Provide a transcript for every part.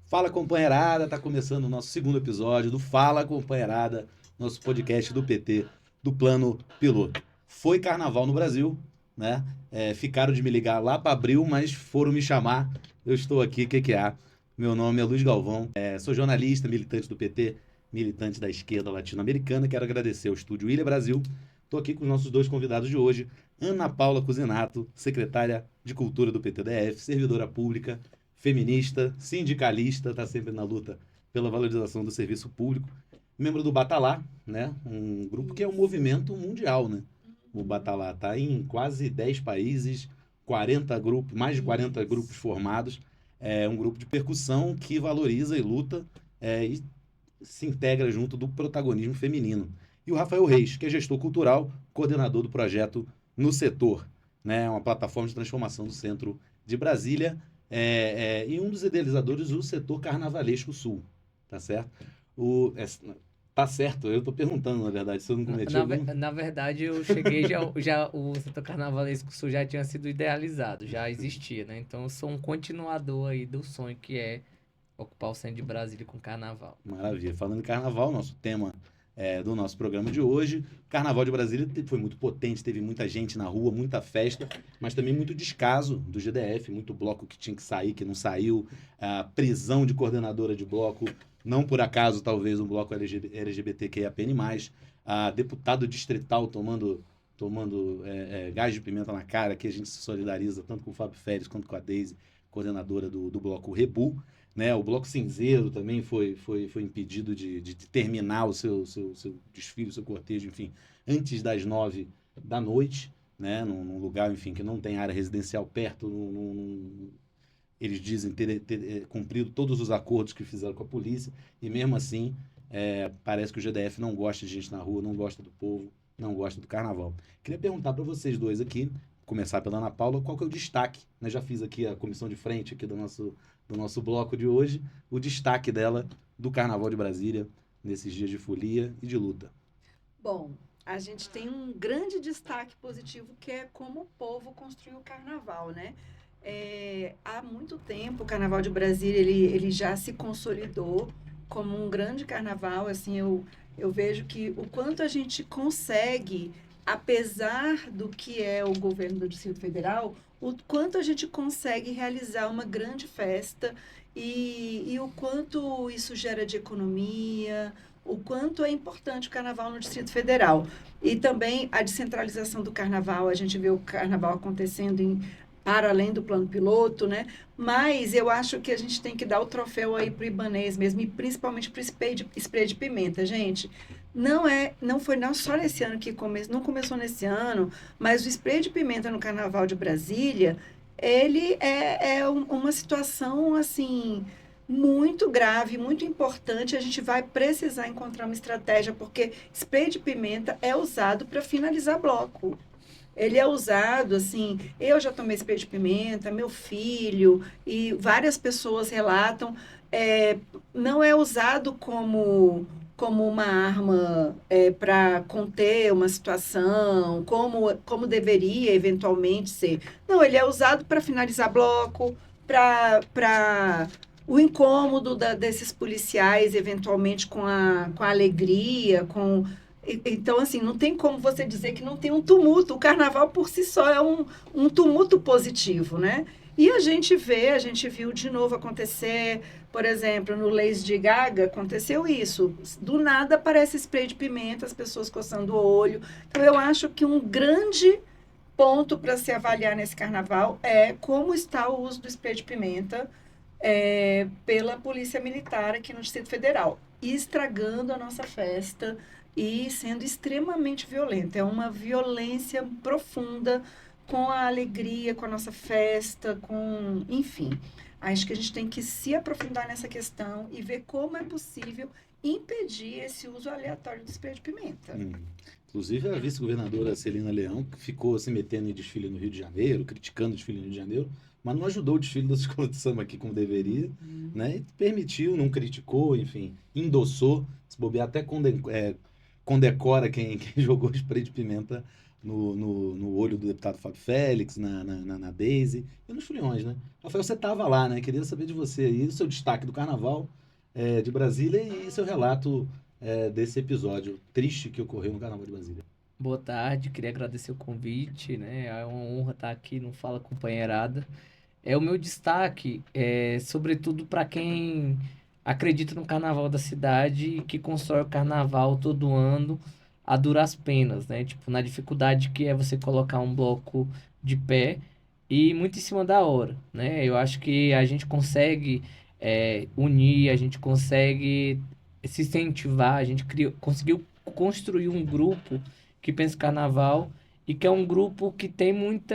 Fala, companheirada, tá começando o nosso segundo episódio do Fala, companheirada, nosso podcast do PT, do Plano Piloto. Foi carnaval no Brasil, né? Ficaram de me ligar lá para abril, mas foram me chamar. Eu estou aqui, o que que há? Meu nome é Luiz Galvão, sou jornalista, militante do PT, militante da esquerda latino-americana. Quero agradecer ao Estúdio Ilha Brasil. Estou aqui com os nossos dois convidados de hoje, Ana Paula Cusinato, secretária de Cultura do PTDF, servidora pública, feminista, sindicalista, está sempre na luta pela valorização do serviço público, membro do Batalá, né? Um grupo que é um movimento mundial, né? O Batalá está em quase 10 países, 40 grupos, mais de 40 grupos formados. É um grupo de percussão que valoriza e luta e se integra junto do protagonismo feminino. E o Rafael Reis, que é gestor cultural, coordenador do projeto No Setor, né? Uma plataforma de transformação do centro de Brasília, e um dos idealizadores do setor carnavalesco sul, tá certo? Tá certo, eu tô perguntando, na verdade, se eu não cometi algum... Na verdade, eu cheguei, já o setor carnavalesco sul já tinha sido idealizado, já existia, né? Então, eu sou um continuador aí do sonho que é ocupar o centro de Brasília com carnaval. Maravilha. Falando em carnaval, nosso tema do nosso programa de hoje. Carnaval de Brasília foi muito potente, teve muita gente na rua, muita festa, mas também muito descaso do GDF, muito bloco que tinha que sair, que não saiu, a prisão de coordenadora de bloco, não por acaso, talvez, um bloco LGBTQIAPN+, a deputado distrital tomando gás de pimenta na cara, que a gente se solidariza tanto com o Fábio Férez quanto com a Deise, coordenadora do bloco Rebu. Né? O Bloco Cinzeiro também foi impedido de terminar o seu desfile, o seu cortejo, enfim, antes das 9 da noite, né? Num lugar, enfim, que não tem área residencial perto. Eles dizem ter cumprido todos os acordos que fizeram com a polícia, e mesmo assim, parece que o GDF não gosta de gente na rua, não gosta do povo, não gosta do carnaval. Queria perguntar para vocês dois aqui, começar pela Ana Paula, qual que é o destaque, né? Já fiz aqui a comissão de frente aqui do nosso bloco de hoje, o destaque dela do Carnaval de Brasília, nesses dias de folia e de luta. Bom, a gente tem um grande destaque positivo que é como o povo construiu o carnaval, né? Há muito tempo o Carnaval de Brasília ele já se consolidou como um grande carnaval. Assim, eu vejo que o quanto a gente consegue, apesar do que é o governo do Distrito Federal, o quanto a gente consegue realizar uma grande festa e o quanto isso gera de economia, o quanto é importante o carnaval no Distrito Federal. E também a descentralização do carnaval, a gente vê o carnaval acontecendo para além do plano piloto, né? Mas eu acho que a gente tem que dar o troféu aí para o Ibanez mesmo, e principalmente para o spray de pimenta, gente. Não foi não só nesse ano que não começou nesse ano, mas o spray de pimenta no Carnaval de Brasília, ele uma situação assim muito grave, muito importante. A gente vai precisar encontrar uma estratégia, porque spray de pimenta é usado para finalizar bloco. Ele é usado, assim, eu já tomei spray de pimenta, meu filho, e várias pessoas relatam, não é usado como uma arma para conter uma situação, como deveria eventualmente ser. Não, ele é usado para finalizar bloco, para o incômodo desses policiais, eventualmente com a alegria, então, assim, não tem como você dizer que não tem um tumulto. O carnaval, por si só, é um tumulto positivo, né? E a gente viu de novo acontecer, por exemplo, no Lady Gaga, aconteceu isso. Do nada aparece spray de pimenta, as pessoas coçando o olho. Então, eu acho que um grande ponto para se avaliar nesse carnaval é como está o uso do spray de pimenta pela Polícia Militar aqui no Distrito Federal, estragando a nossa festa e sendo extremamente violenta. É uma violência profunda com a alegria, com a nossa festa, enfim. Acho que a gente tem que se aprofundar nessa questão e ver como é possível impedir esse uso aleatório do spray de pimenta. Inclusive, a vice-governadora Celina Leão, que ficou se metendo em desfile no Rio de Janeiro, criticando o desfile no Rio de Janeiro, mas não ajudou o desfile das escolas de samba aqui como deveria, né? E permitiu, não criticou, enfim, endossou, se bobear até condecora quem jogou spray de pimenta no olho do deputado Fábio Félix, na Daisy e nos Foliões, né? Rafael, você estava lá, né? Queria saber de você aí, o seu destaque do Carnaval de Brasília e seu relato desse episódio triste que ocorreu no Carnaval de Brasília. Boa tarde, queria agradecer o convite, né? É uma honra estar aqui no Fala Companheirada. O meu destaque sobretudo para quem acredita no Carnaval da cidade e que constrói o Carnaval todo ano a duras penas, né? Tipo, na dificuldade que é você colocar um bloco de pé e muito em cima da hora, né? Eu acho que a gente consegue unir, a gente consegue se incentivar, a gente conseguiu construir um grupo que pensa o Carnaval e que é um grupo que tem muita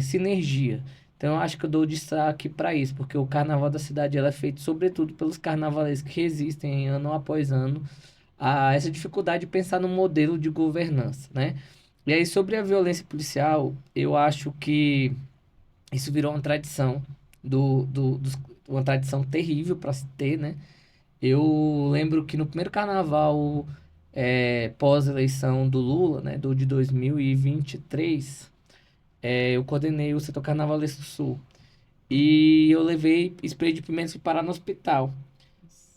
sinergia. Então, eu acho que eu dou destaque para isso, porque o Carnaval da cidade ela é feito, sobretudo, pelos carnavalescos que resistem ano após ano a essa dificuldade de pensar no modelo de governança, né? E aí, sobre a violência policial, eu acho que isso virou uma tradição, uma tradição terrível para se ter, né? Eu lembro que no primeiro carnaval pós-eleição do Lula, né, do de 2023, eu coordenei o setor carnavalesco sul. E eu levei spray de pimenta e parar no hospital.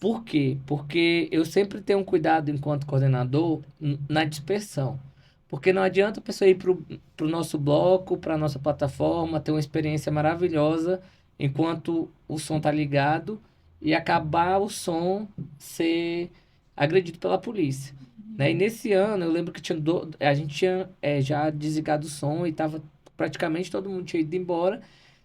Por quê? Porque eu sempre tenho um cuidado, enquanto coordenador, na dispersão. Porque não adianta a pessoa ir pro nosso bloco, para nossa plataforma, ter uma experiência maravilhosa enquanto o som tá ligado e acabar o som ser agredido pela polícia. Né? E nesse ano, eu lembro que a gente tinha já desligado o som e tava praticamente todo mundo tinha ido embora.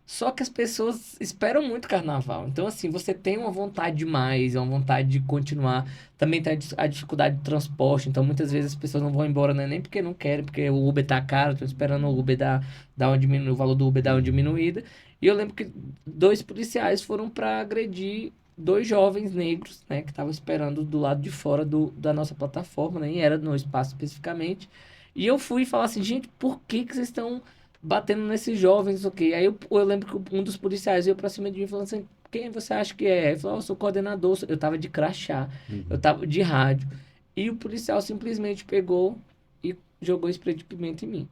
Só que as pessoas esperam muito carnaval. Então, assim, você tem uma vontade demais, uma vontade de continuar. Também tem a dificuldade de transporte. Então, muitas vezes as pessoas não vão embora, né? Nem porque não querem, porque o Uber tá caro, estão esperando o Uber dar uma diminuída, o valor do Uber dar uma diminuída. E eu lembro que 2 policiais foram para agredir 2 jovens negros, né? Que estavam esperando do lado de fora da nossa plataforma, né? E era no espaço especificamente. E eu fui falar assim, gente, por que vocês estão batendo nesses jovens, ok? Aí eu lembro que um dos policiais veio pra cima de mim e falou assim, quem você acha que é? Ele falou, eu sou coordenador, eu tava de crachá, eu tava de rádio. E o policial simplesmente pegou e jogou spray de pimenta em mim.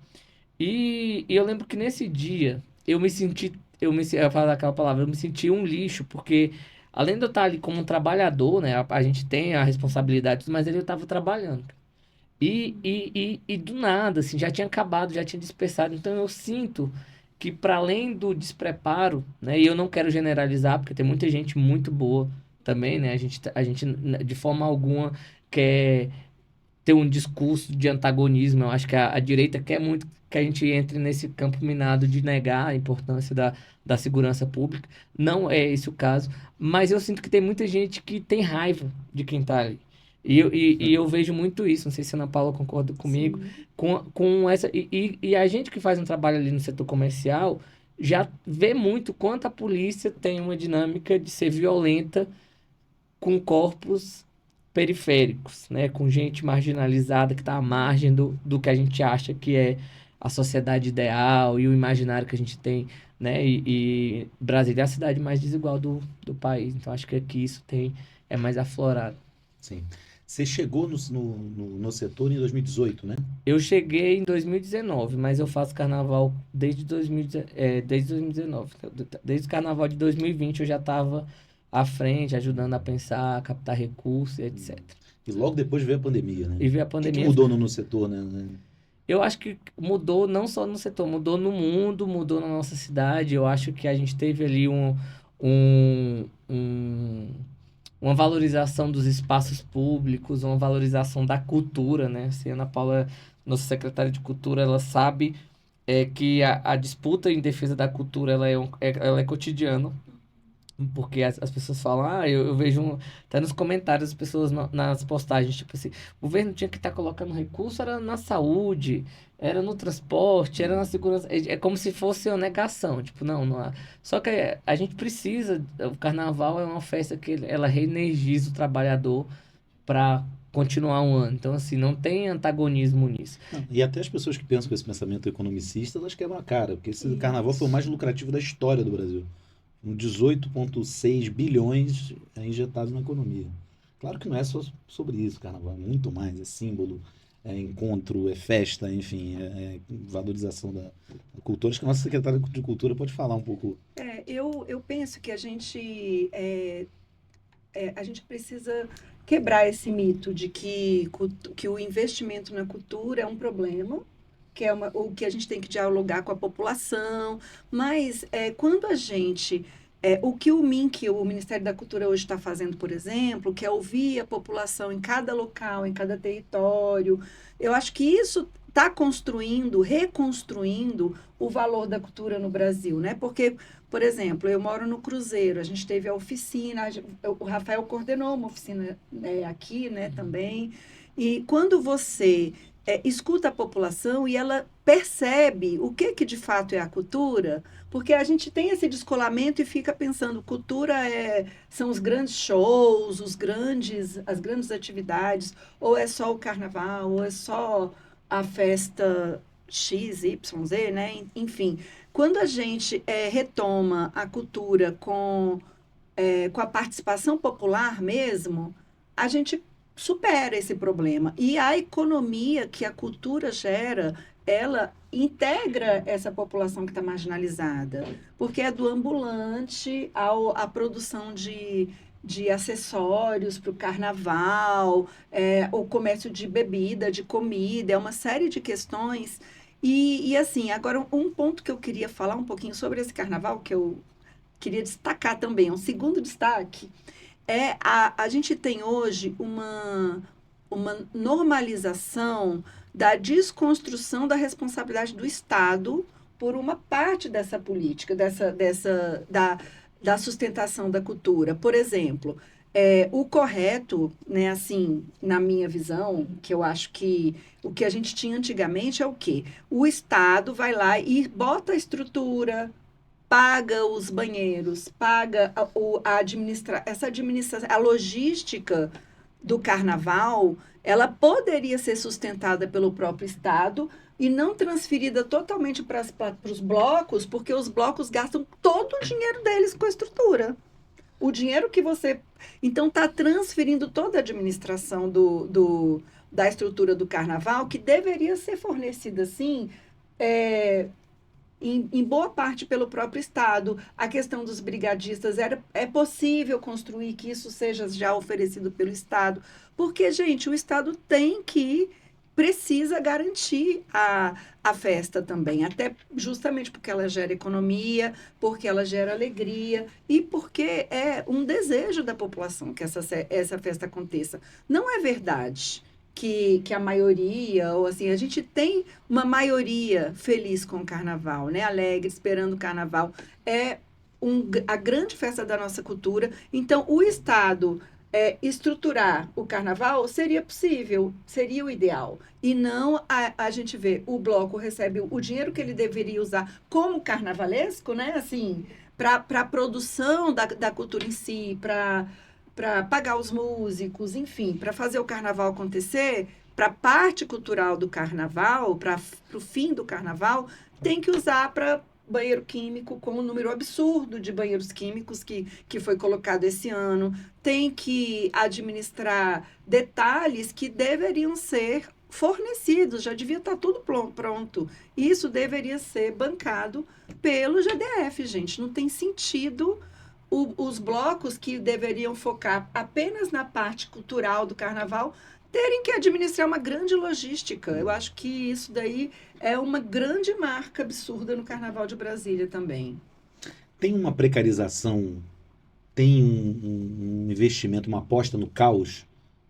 E eu lembro que nesse dia, eu ia falar aquela palavra, eu me senti um lixo, porque além de eu estar ali como um trabalhador, né, a gente tem a responsabilidade, mas ele estava trabalhando. E do nada, assim, já tinha acabado, já tinha dispersado. Então eu sinto que para além do despreparo, né, e eu não quero generalizar, porque tem muita gente muito boa também, né, a gente de forma alguma quer ter um discurso de antagonismo. Eu acho que a direita quer muito que a gente entre nesse campo minado de negar a importância da segurança pública. Não é esse o caso, mas eu sinto que tem muita gente que tem raiva de quem está ali. E eu vejo muito isso, não sei se a Ana Paula concorda comigo, Sim. com essa. E a gente que faz um trabalho ali no setor comercial já vê muito quanto a polícia tem uma dinâmica de ser violenta com corpos periféricos, né? Com gente marginalizada que está à margem do que a gente acha que é a sociedade ideal e o imaginário que a gente tem, né? E Brasília é a cidade mais desigual do país, então acho que aqui isso é mais aflorado. Sim. Você chegou no setor em 2018, né? Eu cheguei em 2019, mas eu faço carnaval desde 2019. Desde o carnaval de 2020 eu já estava à frente, ajudando a pensar, a captar recursos, etc. E logo depois veio a pandemia, né? E veio a O que pandemia. mudou no setor, né? Eu acho que mudou não só no setor, mudou no mundo, mudou na nossa cidade. Eu acho que a gente teve ali um, uma valorização dos espaços públicos, uma valorização da cultura, né? A Ana Paula, nossa secretária de Cultura, ela sabe que a disputa em defesa da cultura ela é cotidiana, porque as pessoas falam, eu vejo até nos comentários as pessoas nas postagens, tipo assim, o governo tinha que estar colocando recurso, era na saúde, era no transporte, era na segurança, é como se fosse uma negação, tipo, não há. Só que a gente precisa, o carnaval é uma festa que ela reenergiza o trabalhador para continuar um ano, então assim, não tem antagonismo nisso. E até as pessoas que pensam com esse pensamento economicista, elas quebram a cara, porque esse carnaval foi o mais lucrativo da história do Brasil. 18,6 bilhões injetados na economia. Claro que não é só sobre isso, carnaval, é muito mais, é símbolo, encontro, é festa, enfim, é valorização da cultura. Acho que a nossa secretária de Cultura pode falar um pouco. Eu penso que a gente precisa quebrar esse mito de que o investimento na cultura é um problema, o que a gente tem que dialogar com a população, mas quando a gente. O que o MINC, o Ministério da Cultura, hoje está fazendo, por exemplo, que é ouvir a população em cada local, em cada território, eu acho que isso está reconstruindo o valor da cultura no Brasil, né? Porque, por exemplo, eu moro no Cruzeiro, a gente teve a oficina, o Rafael coordenou uma oficina aqui, né, também, e quando você escuta a população e ela percebe o que de fato é a cultura, porque a gente tem esse descolamento e fica pensando, cultura são os grandes shows, as grandes atividades, ou é só o carnaval, ou é só a festa X, Y, Z, né? Enfim, quando a gente retoma a cultura com a participação popular mesmo, a gente supera esse problema. E a economia que a cultura gera, ela integra essa população que está marginalizada, porque é do ambulante à produção de acessórios para o carnaval, o comércio de bebida, de comida, é uma série de questões. E assim, agora um ponto que eu queria falar um pouquinho sobre esse carnaval, que eu queria destacar também, um segundo destaque, a gente tem hoje uma normalização da desconstrução da responsabilidade do Estado por uma parte dessa política, da sustentação da cultura. Por exemplo, o correto, né, assim, na minha visão, que eu acho que o que a gente tinha antigamente é o quê? O Estado vai lá e bota a estrutura, paga os banheiros, paga essa administração, a logística do carnaval, ela poderia ser sustentada pelo próprio Estado e não transferida totalmente para os blocos, porque os blocos gastam todo o dinheiro deles com a estrutura. O dinheiro que você... Então, está transferindo toda a administração da estrutura do carnaval, que deveria ser fornecida, sim, em boa parte pelo próprio Estado. A questão dos brigadistas, é possível construir que isso seja já oferecido pelo Estado, porque, gente, o Estado precisa garantir a festa também, até justamente porque ela gera economia, porque ela gera alegria e porque é um desejo da população que essa festa aconteça. Não é verdade que a maioria, ou assim, a gente tem uma maioria feliz com o carnaval, né? Alegre, esperando o carnaval. É a grande festa da nossa cultura. Então, o Estado estruturar o carnaval seria possível, seria o ideal. E não a gente vê, o bloco recebe o dinheiro que ele deveria usar como carnavalesco, né? Assim, para a produção da cultura em si, para pagar os músicos, enfim, para fazer o carnaval acontecer, para a parte cultural do carnaval, para o fim do carnaval, tem que usar para banheiro químico, com um número absurdo de banheiros químicos que foi colocado esse ano, tem que administrar detalhes que deveriam ser fornecidos, já devia estar tudo pronto. Isso deveria ser bancado pelo GDF, gente. Não tem sentido os blocos que deveriam focar apenas na parte cultural do carnaval terem que administrar uma grande logística. Eu acho que isso daí é uma grande marca absurda no Carnaval de Brasília também. Tem uma precarização, tem um investimento, uma aposta no caos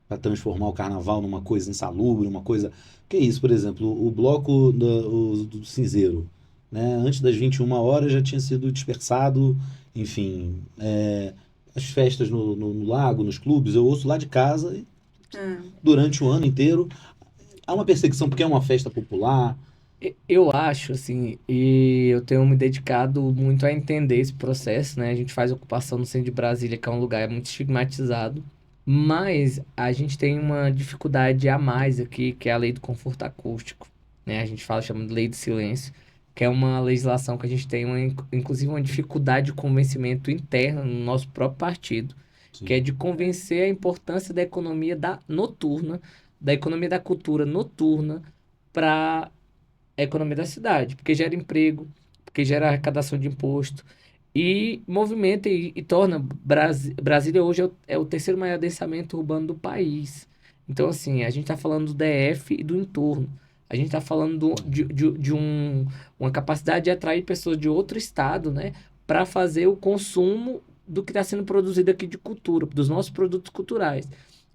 para transformar o carnaval numa coisa insalubre, uma coisa... Que é isso, por exemplo, o bloco do Cinzeiro, né? Antes das 21 horas já tinha sido dispersado, enfim, as festas no lago, nos clubes, eu ouço lá de casa durante o ano inteiro. Há uma perseguição porque é uma festa popular. Eu acho, assim, e eu tenho me dedicado muito a entender esse processo, né? A gente faz ocupação no centro de Brasília, que é um lugar muito estigmatizado, mas a gente tem uma dificuldade a mais aqui, que é a lei do conforto acústico, né? A gente chama de lei do silêncio, que é uma legislação que a gente tem, inclusive, uma dificuldade de convencimento interno no nosso próprio partido, que é de convencer a importância da economia noturna da economia da cultura noturna para a economia da cidade, porque gera emprego, porque gera arrecadação de imposto e movimenta e torna Brasília hoje é o terceiro maior densamento urbano do país. Então, assim, a gente está falando do DF e do entorno. A gente está falando uma capacidade de atrair pessoas de outro estado, né, para fazer o consumo do que está sendo produzido aqui de cultura, dos nossos produtos culturais.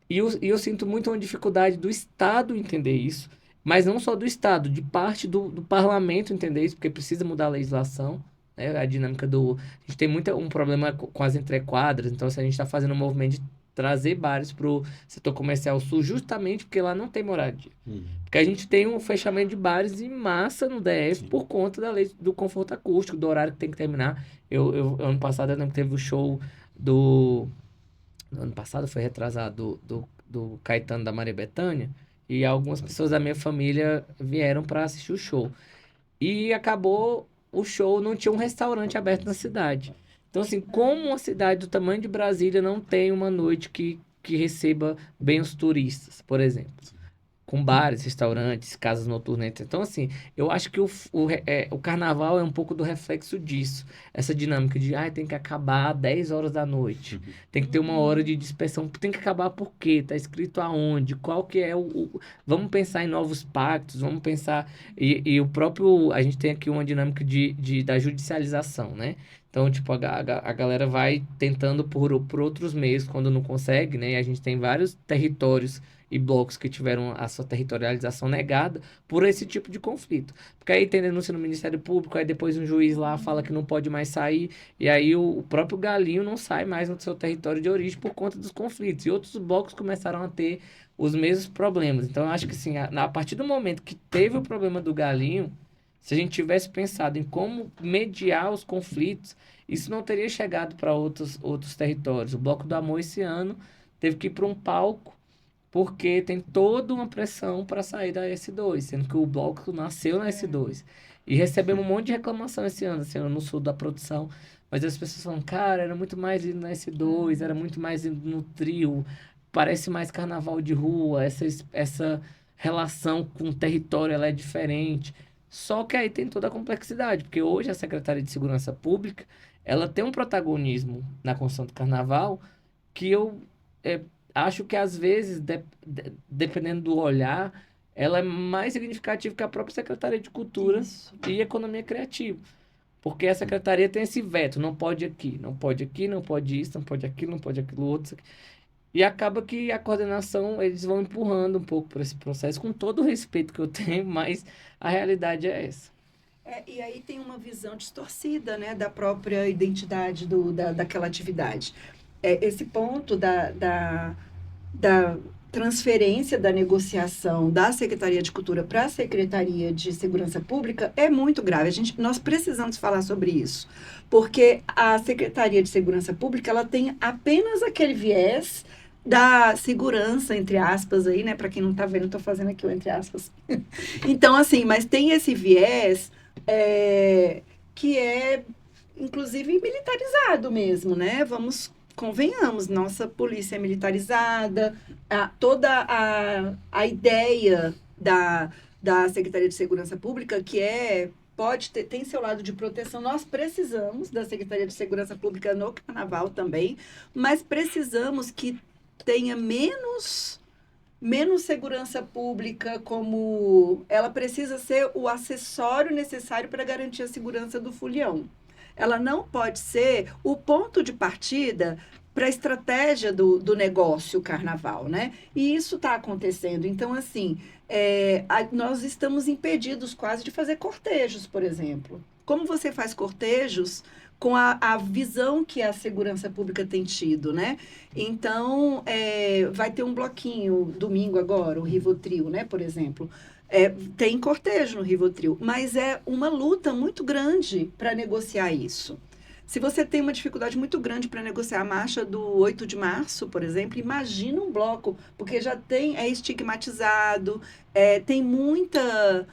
E eu sinto muito uma dificuldade do Estado entender isso, mas não só do Estado, de parte do parlamento entender isso, porque precisa mudar a legislação, né? A dinâmica do... A gente tem um problema com as entrequadras, então se a gente está fazendo um movimento de trazer bares para o setor comercial sul, justamente porque lá não tem moradia. Porque a gente tem um fechamento de bares em massa no DF por conta da lei do conforto acústico, do horário que tem que terminar. Ano passado eu lembro que teve o show do... No ano passado foi retrasado do Caetano da Maria Bethânia, e algumas pessoas da minha família vieram para assistir o show. E acabou o show, não tinha um restaurante aberto na cidade. Então, assim, como uma cidade do tamanho de Brasília não tem uma noite que receba bem os turistas, por exemplo? Com bares, restaurantes, casas noturnas. Então, assim, eu acho que o carnaval é um pouco do reflexo disso. Essa dinâmica de, tem que acabar 10 horas da noite. Tem que ter uma hora de dispersão. Tem que acabar por quê? Tá escrito aonde? Qual que é Vamos pensar em novos pactos, vamos pensar... E o próprio... A gente tem aqui uma dinâmica da judicialização, né? Então, tipo, a galera vai tentando por outros meios quando não consegue, né? E a gente tem vários territórios e blocos que tiveram a sua territorialização negada por esse tipo de conflito. Porque aí tem denúncia no Ministério Público, aí depois um juiz lá fala que não pode mais sair, e aí o próprio galinho não sai mais no seu território de origem por conta dos conflitos. E outros blocos começaram a ter os mesmos problemas. Então, eu acho que, assim, a partir do momento que teve o problema do galinho, se a gente tivesse pensado em como mediar os conflitos, isso não teria chegado para outros territórios. O Bloco do Amor esse ano teve que ir para um palco porque tem toda uma pressão para sair da S2, sendo que o bloco nasceu na S2. E recebemos um monte de reclamação esse ano no sul da produção. Mas as pessoas falam, cara, era muito mais lindo na S2, era muito mais lindo no trio, parece mais carnaval de rua, essa relação com o território ela é diferente. Só que aí tem toda a complexidade, porque hoje a Secretaria de Segurança Pública, ela tem um protagonismo na construção do carnaval que eu acho que às vezes, dependendo do olhar, ela é mais significativa que a própria Secretaria de Cultura e Economia Criativa. Porque a Secretaria tem esse veto, não pode aqui, não pode aqui, não pode isso, não pode aquilo, não pode aquilo outro. E acaba que a coordenação, eles vão empurrando um pouco por esse processo, com todo o respeito que eu tenho, mas a realidade é essa. E aí tem uma visão distorcida, né, da própria identidade daquela atividade. Esse ponto da transferência da negociação da Secretaria de Cultura para a Secretaria de Segurança Pública é muito grave. Nós precisamos falar sobre isso, porque a Secretaria de Segurança Pública ela tem apenas aquele viés da segurança, entre aspas, aí, né? Para quem não está vendo, estou fazendo aqui o entre aspas. Então, assim, mas tem esse viés que é, inclusive, militarizado mesmo, né? Convenhamos, nossa polícia é militarizada, toda a ideia da Secretaria de Segurança Pública, que tem seu lado de proteção, nós precisamos da Secretaria de Segurança Pública no Carnaval também, mas precisamos que tenha menos segurança pública, como ela precisa ser o acessório necessário para garantir a segurança do folião. Ela não pode ser o ponto de partida para a estratégia do negócio carnaval, né? E isso está acontecendo. Então, assim, nós estamos impedidos quase de fazer cortejos, por exemplo. Como você faz cortejos com a visão que a segurança pública tem tido, né? Então, vai ter um bloquinho domingo agora, o Rivotril, né, por exemplo. Tem cortejo no Rivotril, mas é uma luta muito grande para negociar isso. Se você tem uma dificuldade muito grande para negociar a marcha do 8 de março, por exemplo, imagina um bloco, porque já é estigmatizado, tem muitas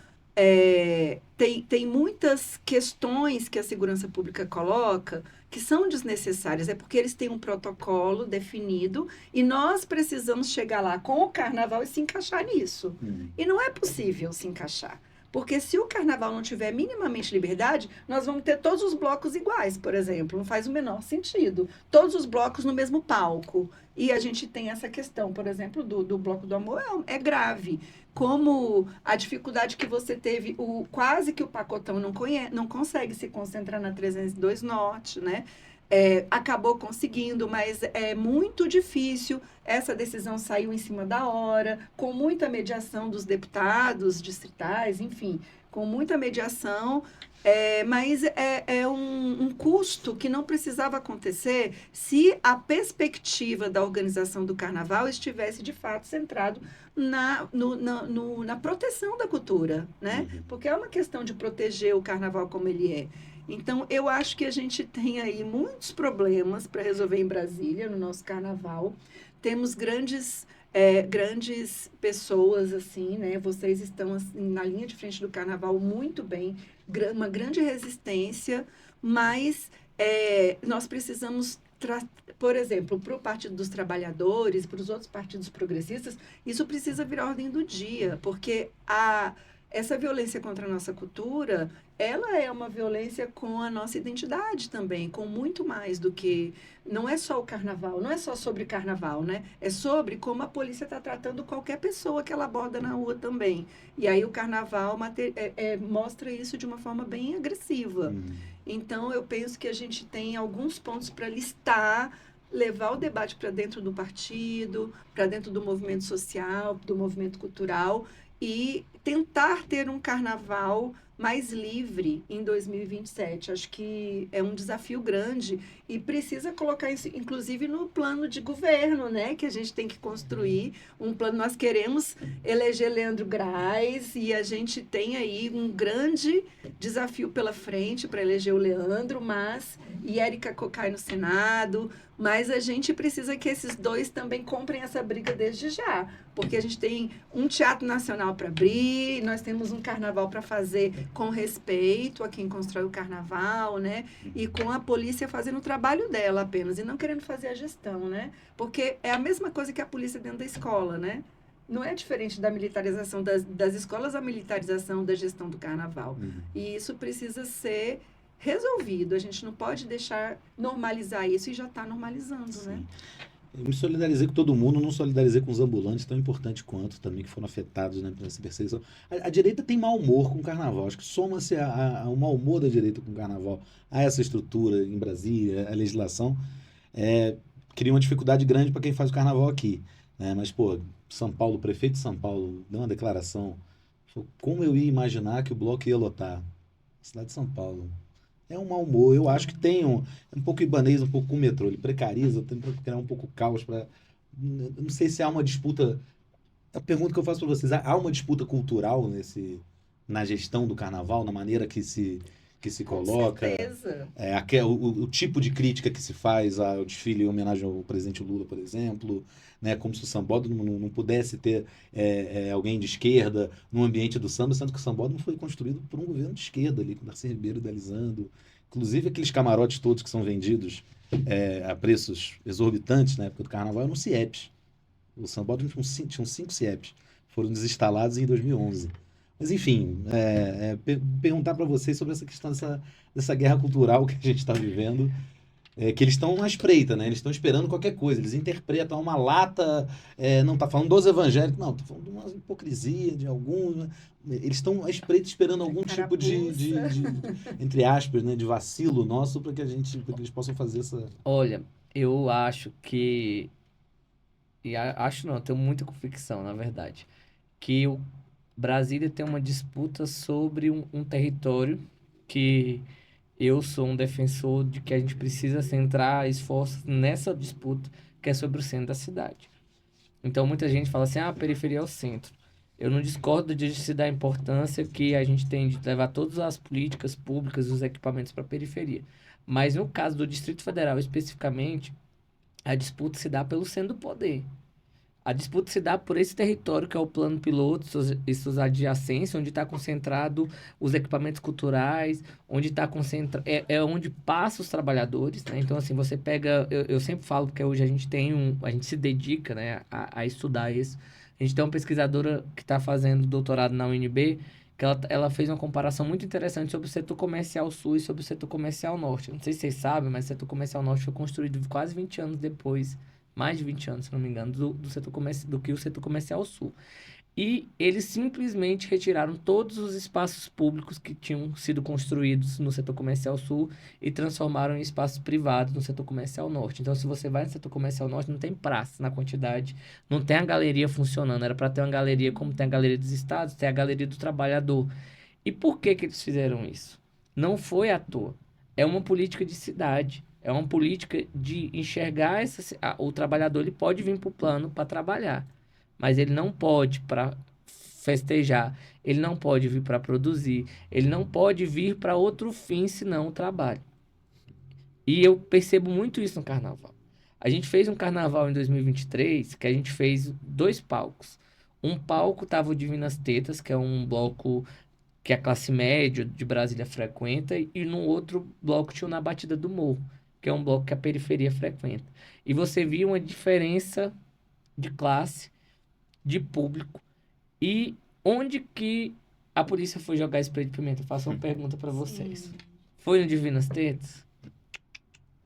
questões que a segurança pública coloca que são desnecessárias, é porque eles têm um protocolo definido e nós precisamos chegar lá com o carnaval e se encaixar nisso. E não é possível se encaixar. Porque se o carnaval não tiver minimamente liberdade, nós vamos ter todos os blocos iguais, por exemplo. Não faz o menor sentido. Todos os blocos no mesmo palco. E a gente tem essa questão, por exemplo, do Bloco do Amor é grave. Como a dificuldade que você teve, quase que o pacotão não consegue se concentrar na 302 Norte, né? Acabou conseguindo, mas é muito difícil. Essa decisão saiu em cima da hora, com muita mediação dos deputados distritais, enfim, com muita mediação, mas é um custo que não precisava acontecer se a perspectiva da organização do carnaval estivesse, de fato, centrado na proteção da cultura, né? Porque é uma questão de proteger o carnaval como ele é. Então, eu acho que a gente tem aí muitos problemas para resolver em Brasília, no nosso carnaval. Temos grandes pessoas, assim, né? Vocês estão assim, na linha de frente do carnaval muito bem, uma grande resistência, mas nós precisamos, por exemplo, para o Partido dos Trabalhadores, para os outros partidos progressistas, isso precisa vir à ordem do dia, porque essa violência contra a nossa cultura, ela é uma violência com a nossa identidade também, com muito mais do que... Não é só o carnaval, não é só sobre carnaval, né? É sobre como a polícia está tratando qualquer pessoa que ela aborda na rua também. E aí o carnaval mostra isso de uma forma bem agressiva. Então, eu penso que a gente tem alguns pontos para listar, levar o debate para dentro do partido, para dentro do movimento social, do movimento cultural, e tentar ter um carnaval mais livre em 2027. Acho que é um desafio grande e precisa colocar isso, inclusive, no plano de governo, né? Que a gente tem que construir um plano. Nós queremos eleger Leandro Graz e a gente tem aí um grande desafio pela frente para eleger o Leandro, e Érica Cocai no Senado, mas a gente precisa que esses dois também comprem essa briga desde já, porque a gente tem um teatro nacional para abrir, nós temos um carnaval para fazer com respeito a quem constrói o carnaval, né? E com a polícia fazendo o trabalho dela apenas, e não querendo fazer a gestão, né? Porque é a mesma coisa que a polícia dentro da escola, né? Não é diferente da militarização das escolas, a militarização da gestão do carnaval. E isso precisa ser resolvido. A gente não pode deixar normalizar isso, e já está normalizando, Sim. né? Eu me solidarizei com todo mundo, não solidarizei com os ambulantes, tão importante quanto também, que foram afetados, né, por essa perseguição. A direita tem mau humor com o carnaval. Acho que soma-se ao mau humor da direita com o carnaval, a essa estrutura em Brasília, a legislação, cria uma dificuldade grande para quem faz o carnaval aqui, né? Mas, pô, São Paulo, o prefeito de São Paulo deu uma declaração, falou, como eu ia imaginar que o bloco ia lotar? Cidade de São Paulo. É um mau humor. Eu acho que tem um pouco ibanês, um pouco com o metrô. Ele precariza, tem para criar um pouco caos. Não sei se há uma disputa. A pergunta que eu faço para vocês: há uma disputa cultural na gestão do carnaval, na maneira que se coloca? Com certeza. O tipo de crítica que se faz ao desfile em homenagem ao presidente Lula, por exemplo, né? Como se o sambódromo não pudesse ter alguém de esquerda no ambiente do samba, sendo que o sambódromo foi construído por um governo de esquerda ali, com Darcy Ribeiro idealizando. Inclusive aqueles camarotes todos que são vendidos a preços exorbitantes na época do carnaval eram CIEPs. O sambódromo tinham 5 CIEPs. Foram desinstalados em 2011. Mas, enfim, perguntar para vocês sobre essa questão dessa guerra cultural que a gente está vivendo, que eles estão na espreita, né? Eles estão esperando qualquer coisa. Eles interpretam uma lata, não está falando dos evangélicos, não, está falando de uma hipocrisia de alguns. Né? Eles estão à espreita esperando algum tipo de entre aspas, né, de vacilo nosso para que eles possam fazer essa... Olha, eu acho que... acho não, eu tenho muita convicção, na verdade, que o Brasília tem uma disputa sobre um território que eu sou um defensor de que a gente precisa centrar esforços nessa disputa, que é sobre o centro da cidade. Então, muita gente fala assim, a periferia é o centro. Eu não discordo de se dar a importância que a gente tem de levar todas as políticas públicas e os equipamentos para a periferia. Mas, no caso do Distrito Federal, especificamente, a disputa se dá pelo centro do poder. A disputa se dá por esse território que é o plano piloto e suas adjacências, onde está concentrado os equipamentos culturais, onde está concentrado... É onde passa os trabalhadores, né? Então, assim, você pega... Eu sempre falo que hoje a gente a gente se dedica, né, a estudar isso. A gente tem uma pesquisadora que está fazendo doutorado na UNB, que ela fez uma comparação muito interessante sobre o setor comercial sul e sobre o setor comercial norte. Não sei se vocês sabem, mas o setor comercial norte foi construído quase 20 anos depois, mais de 20 anos, se não me engano, do que o setor comercial sul. E eles simplesmente retiraram todos os espaços públicos que tinham sido construídos no setor comercial sul e transformaram em espaços privados no setor comercial norte. Então, se você vai no setor comercial norte, não tem praça na quantidade, não tem a galeria funcionando. Era para ter uma galeria como tem a Galeria dos Estados, tem a Galeria do Trabalhador. E por que eles fizeram isso? Não foi à toa. É uma política de cidade. É uma política de enxergar o trabalhador. Ele pode vir para o plano para trabalhar, mas ele não pode para festejar, ele não pode vir para produzir, ele não pode vir para outro fim senão o trabalho. E eu percebo muito isso no carnaval. A gente fez um carnaval em 2023 que a gente fez 2 palcos. Um palco tava o Divinas Tetas, que é um bloco que a classe média de Brasília frequenta, e no outro bloco tinha o Na Batida do Morro, que é um bloco que a periferia frequenta. E você via uma diferença de classe, de público, e onde que a polícia foi jogar spray de pimenta? Eu faço uma pergunta para vocês. Sim. Foi no Divinas Tetas?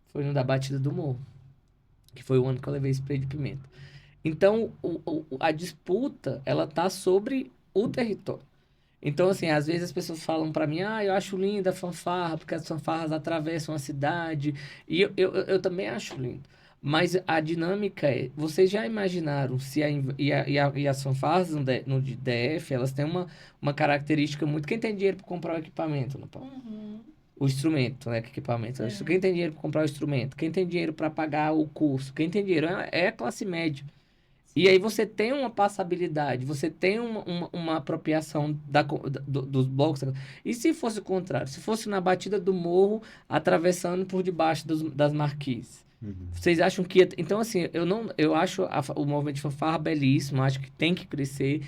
Foi no da Batida do Morro, que foi o ano que eu levei spray de pimenta. Então, a disputa, ela tá sobre o território. Então, assim, às vezes as pessoas falam para mim, eu acho linda a fanfarra, porque as fanfarras atravessam a cidade, e eu também acho lindo. Mas a dinâmica vocês já imaginaram se e as fanfarras no DF, elas têm uma característica muito... Quem tem dinheiro para comprar o equipamento, não, Paulo? O instrumento, né? Que equipamento. Quem tem dinheiro para comprar o instrumento? Quem tem dinheiro para pagar o curso? Quem tem dinheiro é a classe média. E aí você tem uma passabilidade, você tem uma apropriação dos blocos. E se fosse o contrário? Se fosse na batida do morro, atravessando por debaixo das marquises? Vocês acham que... Então, assim, eu acho o movimento de fanfarra belíssimo, acho que tem que crescer,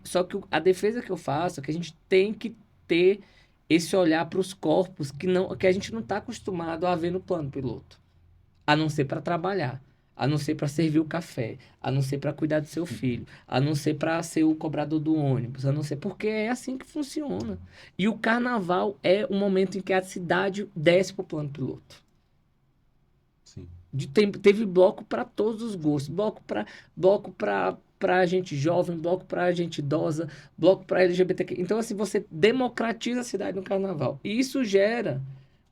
só que a defesa que eu faço é que a gente tem que ter esse olhar para os corpos que a gente não está acostumado a ver no plano piloto, a não ser para trabalhar, a não ser para servir o café, a não ser para cuidar do seu filho, a não ser para ser o cobrador do ônibus, a não ser porque é assim que funciona. E o carnaval é o momento em que a cidade desce para o plano piloto. Sim. Teve bloco para todos os gostos, bloco para gente jovem, bloco para gente idosa, bloco para LGBTQ. Então, assim, você democratiza a cidade no carnaval. E isso gera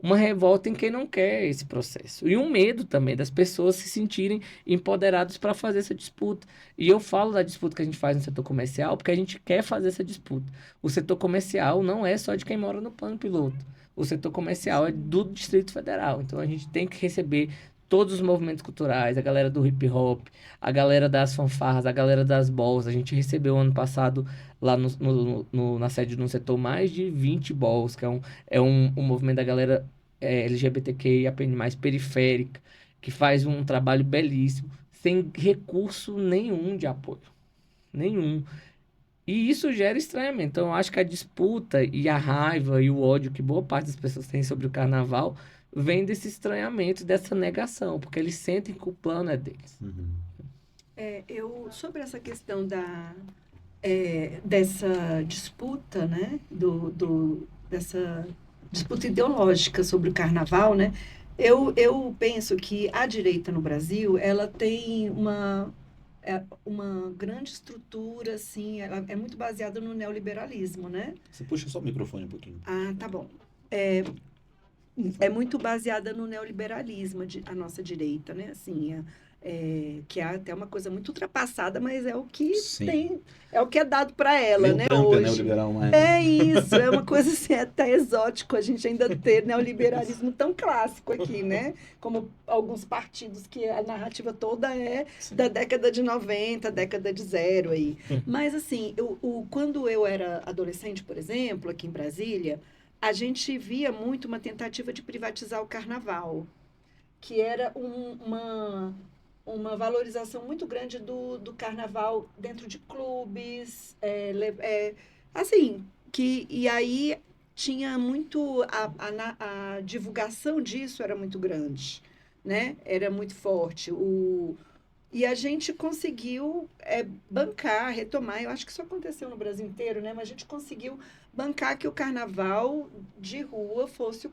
uma revolta em quem não quer esse processo. E um medo também das pessoas se sentirem empoderadas para fazer essa disputa. E eu falo da disputa que a gente faz no setor comercial porque a gente quer fazer essa disputa. O setor comercial não é só de quem mora no plano piloto. O setor comercial é do Distrito Federal. Então, a gente tem que receber todos os movimentos culturais, a galera do hip hop, a galera das fanfarras, a galera das balls. A gente recebeu ano passado lá na sede do setor mais de 20 balls, que é um movimento da galera LGBTQIA+, mais periférica, que faz um trabalho belíssimo, sem recurso nenhum de apoio. Nenhum. E isso gera estranhamento. Então, eu acho que a disputa e a raiva e o ódio que boa parte das pessoas tem sobre o carnaval vem desse estranhamento, dessa negação, porque eles sentem que o plano é deles. Sobre essa questão dessa disputa, né, dessa disputa ideológica sobre o carnaval, né, eu penso que a direita no Brasil, ela tem uma grande estrutura, assim, ela é muito baseada no neoliberalismo, né? Você puxa só o microfone um pouquinho. Tá bom. É muito baseada no neoliberalismo, a nossa direita, né? Assim, que é até uma coisa muito ultrapassada, mas é o que tem, é o que é dado para ela, né? Trump hoje. É neoliberal, mas... É isso, é uma coisa assim, até exótico a gente ainda ter neoliberalismo tão clássico aqui, né? Como alguns partidos que a narrativa toda é da década de 90, década de 0 aí. Mas assim, quando eu era adolescente, por exemplo, aqui em Brasília, a gente via muito uma tentativa de privatizar o carnaval, que era uma valorização muito grande do carnaval dentro de clubes, assim, e aí tinha muito, a divulgação disso era muito grande, né? Era muito forte. E a gente conseguiu bancar, retomar, eu acho que isso aconteceu no Brasil inteiro, né? Mas a gente conseguiu bancar que o carnaval de rua fosse o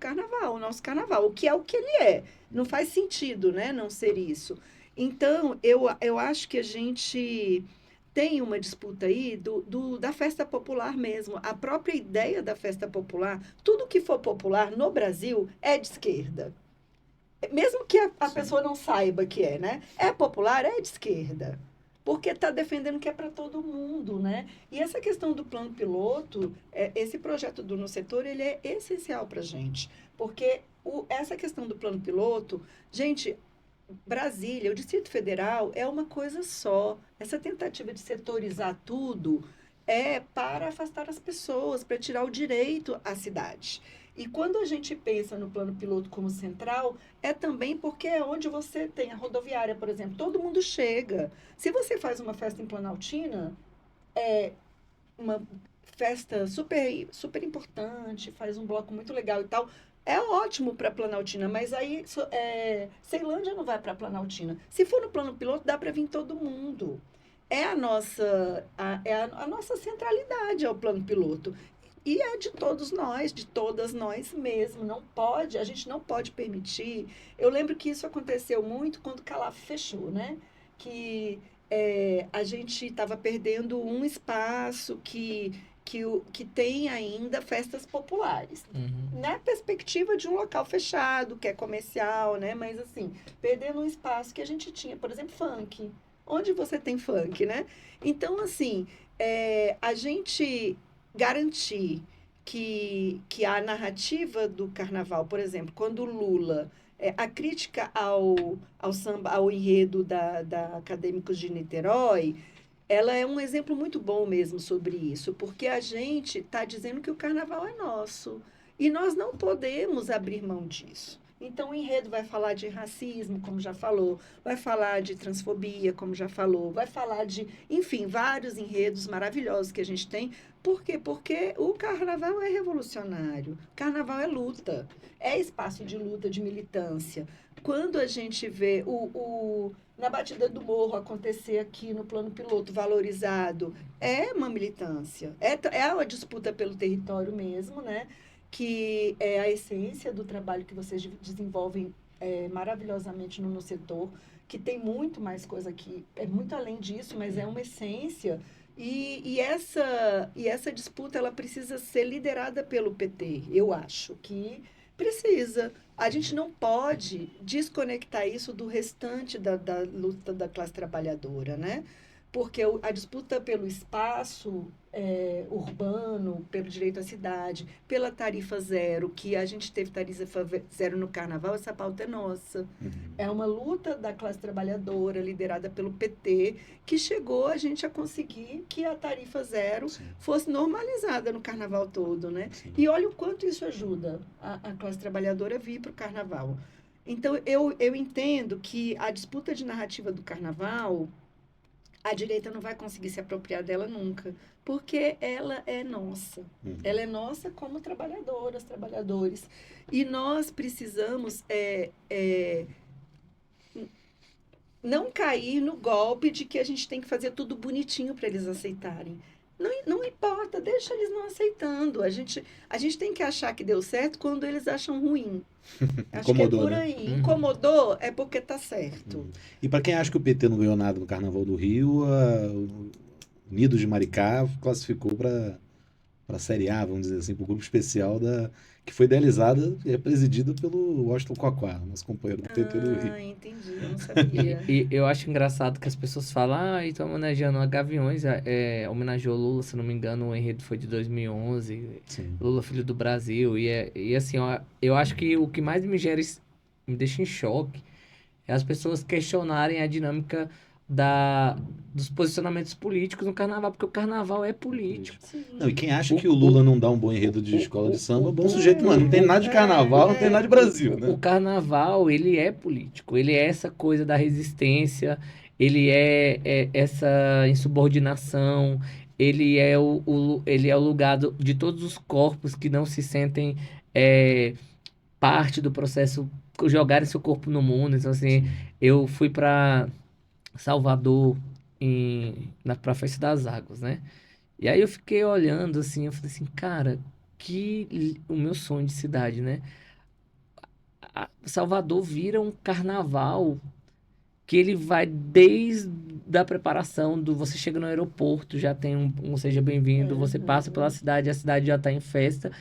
nosso carnaval, o que ele é. Não faz sentido, né, não ser isso. Então, eu acho que a gente tem uma disputa aí da festa popular mesmo. A própria ideia da festa popular, tudo que for popular no Brasil é de esquerda. Mesmo que a pessoa não saiba que é, né? É popular, é de esquerda. Porque está defendendo que é para todo mundo, né? E essa questão do plano piloto, esse projeto do No Setor, ele é essencial para a gente. Porque essa questão do plano piloto, gente, Brasília, o Distrito Federal é uma coisa só. Essa tentativa de setorizar tudo é para afastar as pessoas, para tirar o direito à cidade. E quando a gente pensa no plano piloto como central, é também porque é onde você tem a rodoviária, por exemplo. Todo mundo chega. Se você faz uma festa em Planaltina, é uma festa super, super importante, faz um bloco muito legal e tal, é ótimo para Planaltina, mas aí Ceilândia não vai para Planaltina. Se for no plano piloto, dá para vir todo mundo. É a nossa, a nossa centralidade, é o plano piloto. E é de todos nós, de todas nós mesmo. Não pode, a gente não pode permitir. Eu lembro que isso aconteceu muito quando o Calaf fechou, né? Que a gente estava perdendo um espaço que tem ainda festas populares. Na perspectiva de um local fechado, que é comercial, né? Mas assim, perdendo um espaço que a gente tinha, por exemplo, funk. Onde você tem funk, né? Então, assim, a gente garantir que a narrativa do carnaval, por exemplo, quando o Lula, a crítica ao samba, ao enredo da Acadêmicos de Niterói, ela é um exemplo muito bom mesmo sobre isso, porque a gente está dizendo que o carnaval é nosso e nós não podemos abrir mão disso. Então, o enredo vai falar de racismo, como já falou, vai falar de transfobia, como já falou, vai falar de, enfim, vários enredos maravilhosos que a gente tem. Por quê? Porque o carnaval é revolucionário, o carnaval é luta, é espaço de luta, de militância. Quando a gente vê na Batida do Morro acontecer aqui no plano piloto valorizado, é uma militância, é uma disputa pelo território mesmo, né? Que é a essência do trabalho que vocês desenvolvem maravilhosamente no setor, que tem muito mais coisa aqui, é muito além disso, mas é uma essência. E essa disputa ela precisa ser liderada pelo PT, eu acho que precisa. A gente não pode desconectar isso do restante da luta da classe trabalhadora, né? Porque a disputa pelo espaço urbano, pelo direito à cidade, pela tarifa zero, que a gente teve tarifa zero no carnaval, essa pauta é nossa. É uma luta da classe trabalhadora, liderada pelo PT, que chegou a gente a conseguir que a tarifa zero fosse normalizada no carnaval todo, né? Sim. E olha o quanto isso ajuda a classe trabalhadora a vir para o carnaval. Então, eu entendo que a disputa de narrativa do carnaval, a direita não vai conseguir se apropriar dela nunca, porque ela é nossa. Ela é nossa como trabalhadoras, trabalhadores. E nós precisamos não cair no golpe de que a gente tem que fazer tudo bonitinho para eles aceitarem. Não importa, deixa eles não aceitando. A gente tem que achar que deu certo quando eles acham ruim. Acho que é por aí. Né? Incomodou é porque tá certo. E para quem acha que o PT não ganhou nada no Carnaval do Rio, o Unidos de Maricá classificou para a Série A, vamos dizer assim, para o grupo especial que foi idealizada e é presidida pelo Washington Quaquá, nosso companheiro do PT do Rio. Entendi, eu não sabia. E eu acho engraçado que as pessoas falam, estão homenageando a Gaviões, homenageou Lula, se não me engano, o enredo foi de 2011, Sim. Lula, filho do Brasil, e assim, eu acho que o que mais me deixa em choque é as pessoas questionarem a dinâmica dos posicionamentos políticos no carnaval, porque o carnaval é político. Sim. Não, e quem acha que o Lula não dá um bom enredo de escola de samba, bom sujeito, mano. Não tem nada de carnaval, não tem nada de Brasil, O né? carnaval, ele é político, ele é essa coisa da resistência, ele é essa insubordinação, ele é o lugar de todos os corpos que não se sentem é, parte do processo, jogarem seu corpo no mundo. Então, assim, eu fui para Salvador pra Festa das Águas, né? E aí eu fiquei olhando assim, eu falei assim, cara, o meu sonho de cidade, né? Salvador vira um carnaval que ele vai desde a preparação do você chega no aeroporto, já tem um seja bem-vindo, você passa pela cidade, a cidade já está em festa.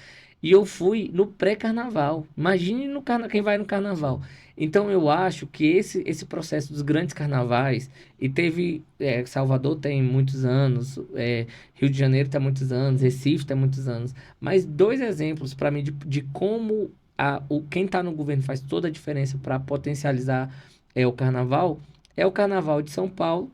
E eu fui no pré-carnaval. Imagine quem vai no carnaval. Então eu acho que esse processo dos grandes carnavais, e teve, Salvador tem muitos anos, Rio de Janeiro tem muitos anos, Recife tem muitos anos, mas dois exemplos para mim de como quem está no governo faz toda a diferença para potencializar o carnaval, é o carnaval de São Paulo,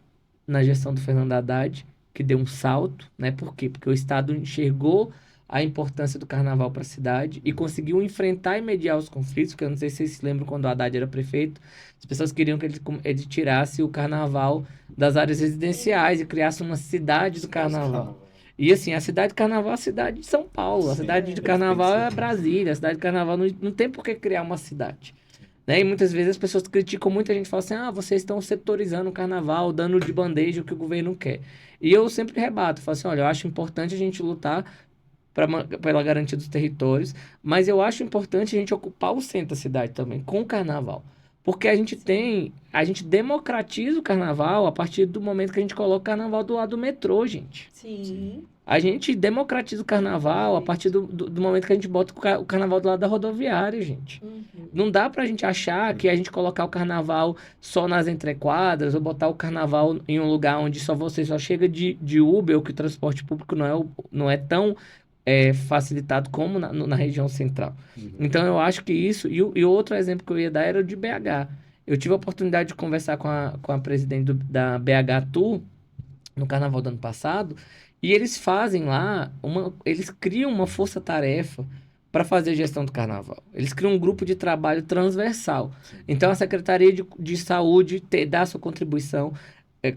na gestão do Fernando Haddad, que deu um salto, né? Por quê? Porque o Estado enxergou a importância do carnaval para a cidade e conseguiu enfrentar e mediar os conflitos, porque eu não sei se vocês se lembram quando o Haddad era prefeito, as pessoas queriam que ele tirasse o carnaval das áreas residenciais e criasse uma cidade do carnaval. E assim, a cidade de carnaval é a cidade de São Paulo, a cidade de carnaval é Brasília, a cidade de carnaval não tem por que criar uma cidade. Né? E muitas vezes as pessoas criticam, muita gente fala assim, vocês estão setorizando o carnaval, dando de bandeja o que o governo quer. E eu sempre rebato, falo assim, olha, eu acho importante a gente lutar pela garantia dos territórios, mas eu acho importante a gente ocupar o centro da cidade também, com o carnaval. Porque a gente democratiza o carnaval a partir do momento que a gente coloca o carnaval do lado do metrô, gente. Sim. A gente democratiza o carnaval a partir do momento que a gente bota o carnaval do lado da rodoviária, gente. Não dá pra gente achar que a gente colocar o carnaval só nas entrequadras ou botar o carnaval em um lugar onde você só chega de Uber ou que o transporte público não é tão facilitado como na região central. Então, eu acho que isso... E outro exemplo que eu ia dar era o de BH. Eu tive a oportunidade de conversar com a presidente da BH Tour no carnaval do ano passado, e eles fazem lá, eles criam uma força-tarefa para fazer a gestão do carnaval. Eles criam um grupo de trabalho transversal. Então, a Secretaria de Saúde dá a sua contribuição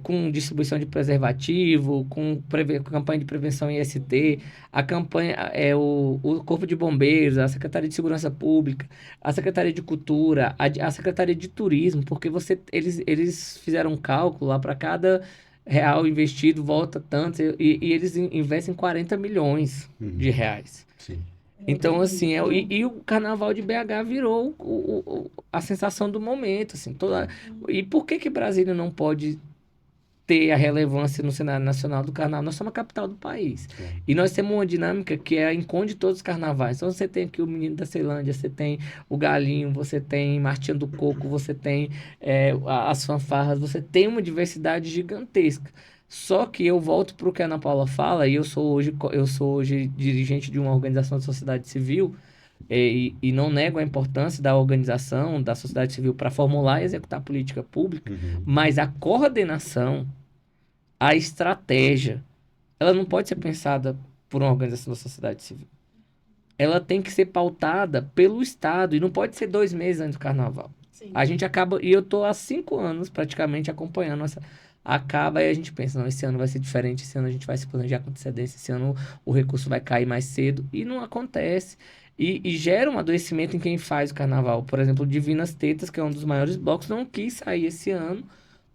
com distribuição de preservativo, com campanha de prevenção IST, a campanha, o Corpo de Bombeiros, a Secretaria de Segurança Pública, a Secretaria de Cultura, a Secretaria de Turismo, porque eles fizeram um cálculo lá para cada real investido, volta tanto, e eles investem 40 milhões de reais. Sim. Então, assim, e o Carnaval de BH virou a sensação do momento, assim, e por que Brasília não pode ter a relevância no cenário nacional do carnaval? Nós somos a capital do país. E nós temos uma dinâmica que é a enconde todos os carnavais. Então, você tem aqui o Menino da Ceilândia, você tem o Galinho, você tem Martinha do Coco, você tem as fanfarras, você tem uma diversidade gigantesca. Só que eu volto para o que a Ana Paula fala, e eu sou hoje dirigente de uma organização da sociedade civil, e não nego a importância da organização da sociedade civil para formular e executar política pública, mas a coordenação, a estratégia, ela não pode ser pensada por uma organização da sociedade civil. Ela tem que ser pautada pelo Estado, e não pode ser 2 meses antes do carnaval. Sim. A gente acaba, e eu estou há 5 anos praticamente acompanhando acaba e a gente pensa, não, esse ano vai ser diferente, esse ano a gente vai se planejar com antecedência, esse ano o recurso vai cair mais cedo, e não acontece. E gera um adoecimento em quem faz o carnaval. Por exemplo, Divinas Tetas, que é um dos maiores blocos, não quis sair esse ano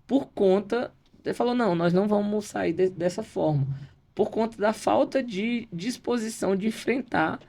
por conta... Ele falou, não, nós não vamos sair dessa forma. Por conta da falta de disposição de enfrentar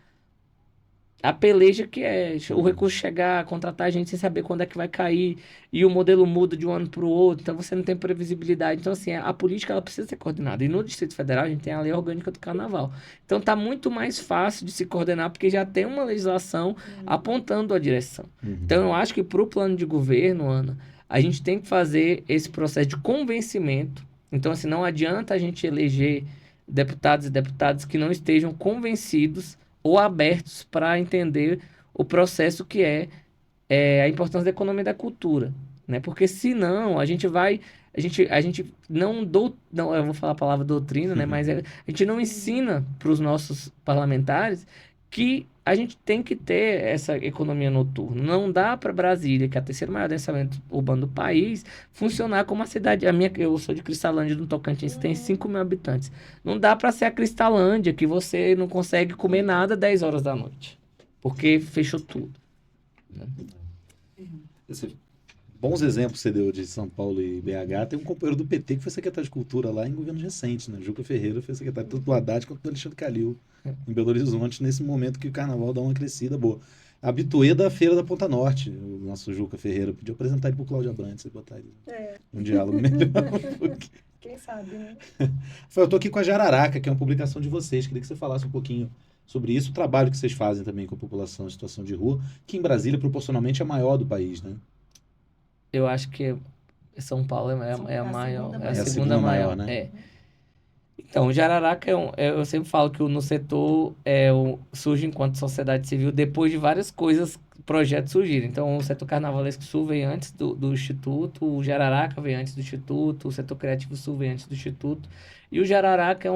a peleja que é o recurso chegar, contratar a gente sem saber quando é que vai cair, e o modelo muda de um ano para o outro, então você não tem previsibilidade. Então, assim, a política ela precisa ser coordenada. E no Distrito Federal a gente tem a lei orgânica do carnaval. Então, tá muito mais fácil de se coordenar, porque já tem uma legislação apontando a direção. Então, eu acho que para o plano de governo, Ana, a gente tem que fazer esse processo de convencimento. Então, assim, não adianta a gente eleger deputados e deputadas que não estejam convencidos ou abertos para entender o processo que é a importância da economia e da cultura, né? Porque senão a gente vai a gente não, eu vou falar a palavra doutrina, né? Mas a gente não ensina para os nossos parlamentares que a gente tem que ter essa economia noturna. Não dá para Brasília, que é a terceira maior densamento urbano do país, funcionar como a cidade. Eu sou de Cristalândia, no Tocantins, tem 5 mil habitantes. Não dá para ser a Cristalândia, que você não consegue comer nada 10 horas da noite, porque fechou tudo. Bons exemplos você deu de São Paulo e BH. Tem um companheiro do PT que foi secretário de Cultura lá em governos recentes, né? Juca Ferreira foi secretário tanto do Haddad quanto do Alexandre Calil, em Belo Horizonte, nesse momento que o carnaval dá uma crescida boa. Habituê da Feira da Ponta Norte, o nosso Juca Ferreira. Podia apresentar ele pro Cláudio Abrantes e botar ele um diálogo melhor. Quem sabe, né? Eu tô aqui com a Jararaca, que é uma publicação de vocês. Queria que você falasse um pouquinho sobre isso, o trabalho que vocês fazem também com a população em situação de rua, que em Brasília, proporcionalmente, é a maior do país, né? Eu acho que São Paulo é a maior, é a segunda maior, né? É. Então, o Jararaca eu sempre falo que no setor surge enquanto sociedade civil depois de várias coisas, projetos surgirem. Então, o setor Carnavalesco Sul veio antes do Instituto, o Jararaca veio antes do Instituto, o setor Criativo Sul veio antes do Instituto. E o Jararaca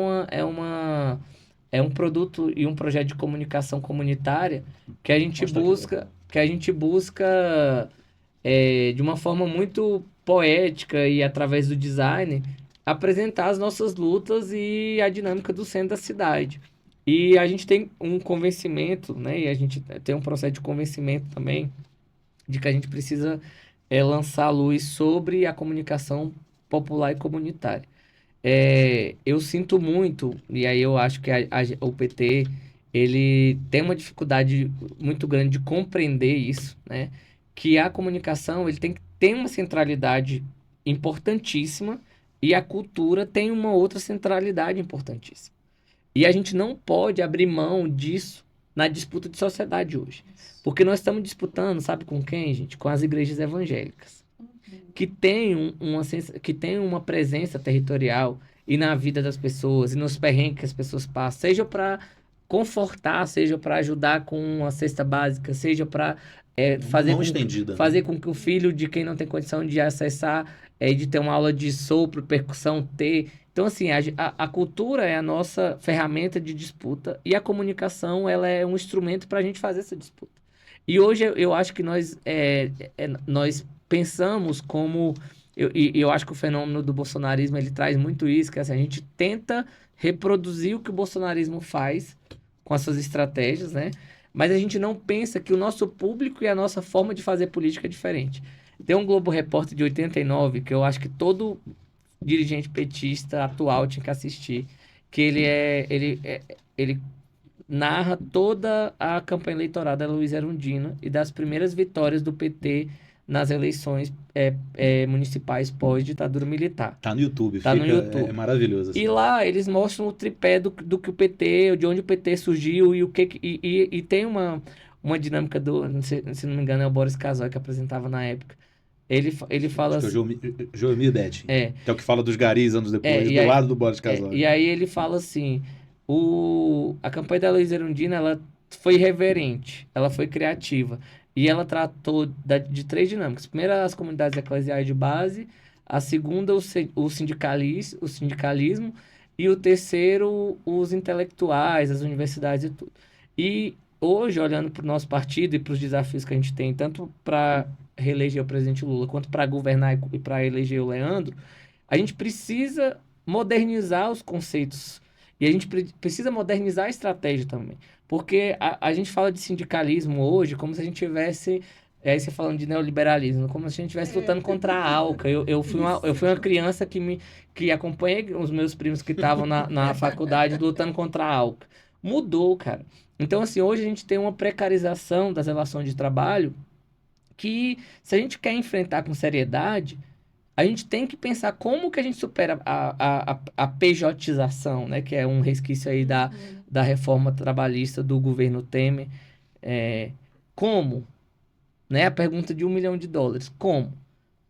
é um produto e um projeto de comunicação comunitária que a gente busca de uma forma muito poética e através do design, apresentar as nossas lutas e a dinâmica do centro da cidade. E a gente tem um convencimento, né? E a gente tem um processo de convencimento também de que a gente precisa lançar a luz sobre a comunicação popular e comunitária. Eu sinto muito, e aí eu acho que o PT ele tem uma dificuldade muito grande de compreender isso, né? Que a comunicação ele tem uma centralidade importantíssima e a cultura tem uma outra centralidade importantíssima. E a gente não pode abrir mão disso na disputa de sociedade hoje. Porque nós estamos disputando, sabe com quem, gente? Com as igrejas evangélicas. Que tem uma presença territorial e na vida das pessoas, e nos perrengues que as pessoas passam, seja para confortar, seja para ajudar com uma cesta básica, seja para fazer com que o filho de quem não tem condição de acessar, de ter uma aula de sopro, percussão, ter. Então, assim, a cultura é a nossa ferramenta de disputa e a comunicação ela é um instrumento para a gente fazer essa disputa. E hoje eu acho que nós pensamos como... Eu acho que o fenômeno do bolsonarismo ele traz muito isso, que assim, a gente tenta reproduzir o que o bolsonarismo faz com as suas estratégias, né? Mas a gente não pensa que o nosso público e a nossa forma de fazer política é diferente. Tem um Globo Repórter de 89, que eu acho que todo dirigente petista atual tinha que assistir, que ele narra toda a campanha eleitoral da Luiza Erundina e das primeiras vitórias do PT nas eleições municipais pós-ditadura militar. Tá no YouTube. No YouTube. É maravilhoso. Assim. E lá eles mostram o tripé do que o PT, de onde o PT surgiu e tem uma dinâmica se não me engano, é o Boris Casoy que apresentava na época. Ele fala assim... Joemir Detti. Que é o que fala dos garis anos depois, do lado do Boris Casoy. E aí ele fala assim, a campanha da Luiza Erundina, ela foi irreverente, ela foi criativa. E ela tratou de 3 dinâmicas. Primeiro, as comunidades eclesiais de base. A segunda, o sindicalismo. E o terceiro, os intelectuais, as universidades e tudo. E hoje, olhando para o nosso partido e para os desafios que a gente tem, tanto para reeleger o presidente Lula, quanto para governar e para eleger o Leandro, a gente precisa modernizar os conceitos. E a gente precisa modernizar a estratégia também. Porque a gente fala de sindicalismo hoje como se a gente tivesse... Aí você falando de neoliberalismo, como se a gente estivesse lutando contra a ALCA. Eu fui uma criança que acompanhei os meus primos que estavam na faculdade lutando contra a ALCA. Mudou, cara. Então, assim, hoje a gente tem uma precarização das relações de trabalho que, se a gente quer enfrentar com seriedade, a gente tem que pensar como que a gente supera a pejotização, né? Que é um resquício aí da reforma trabalhista do governo Temer. Como? Né? A pergunta de $1 milhão. Como?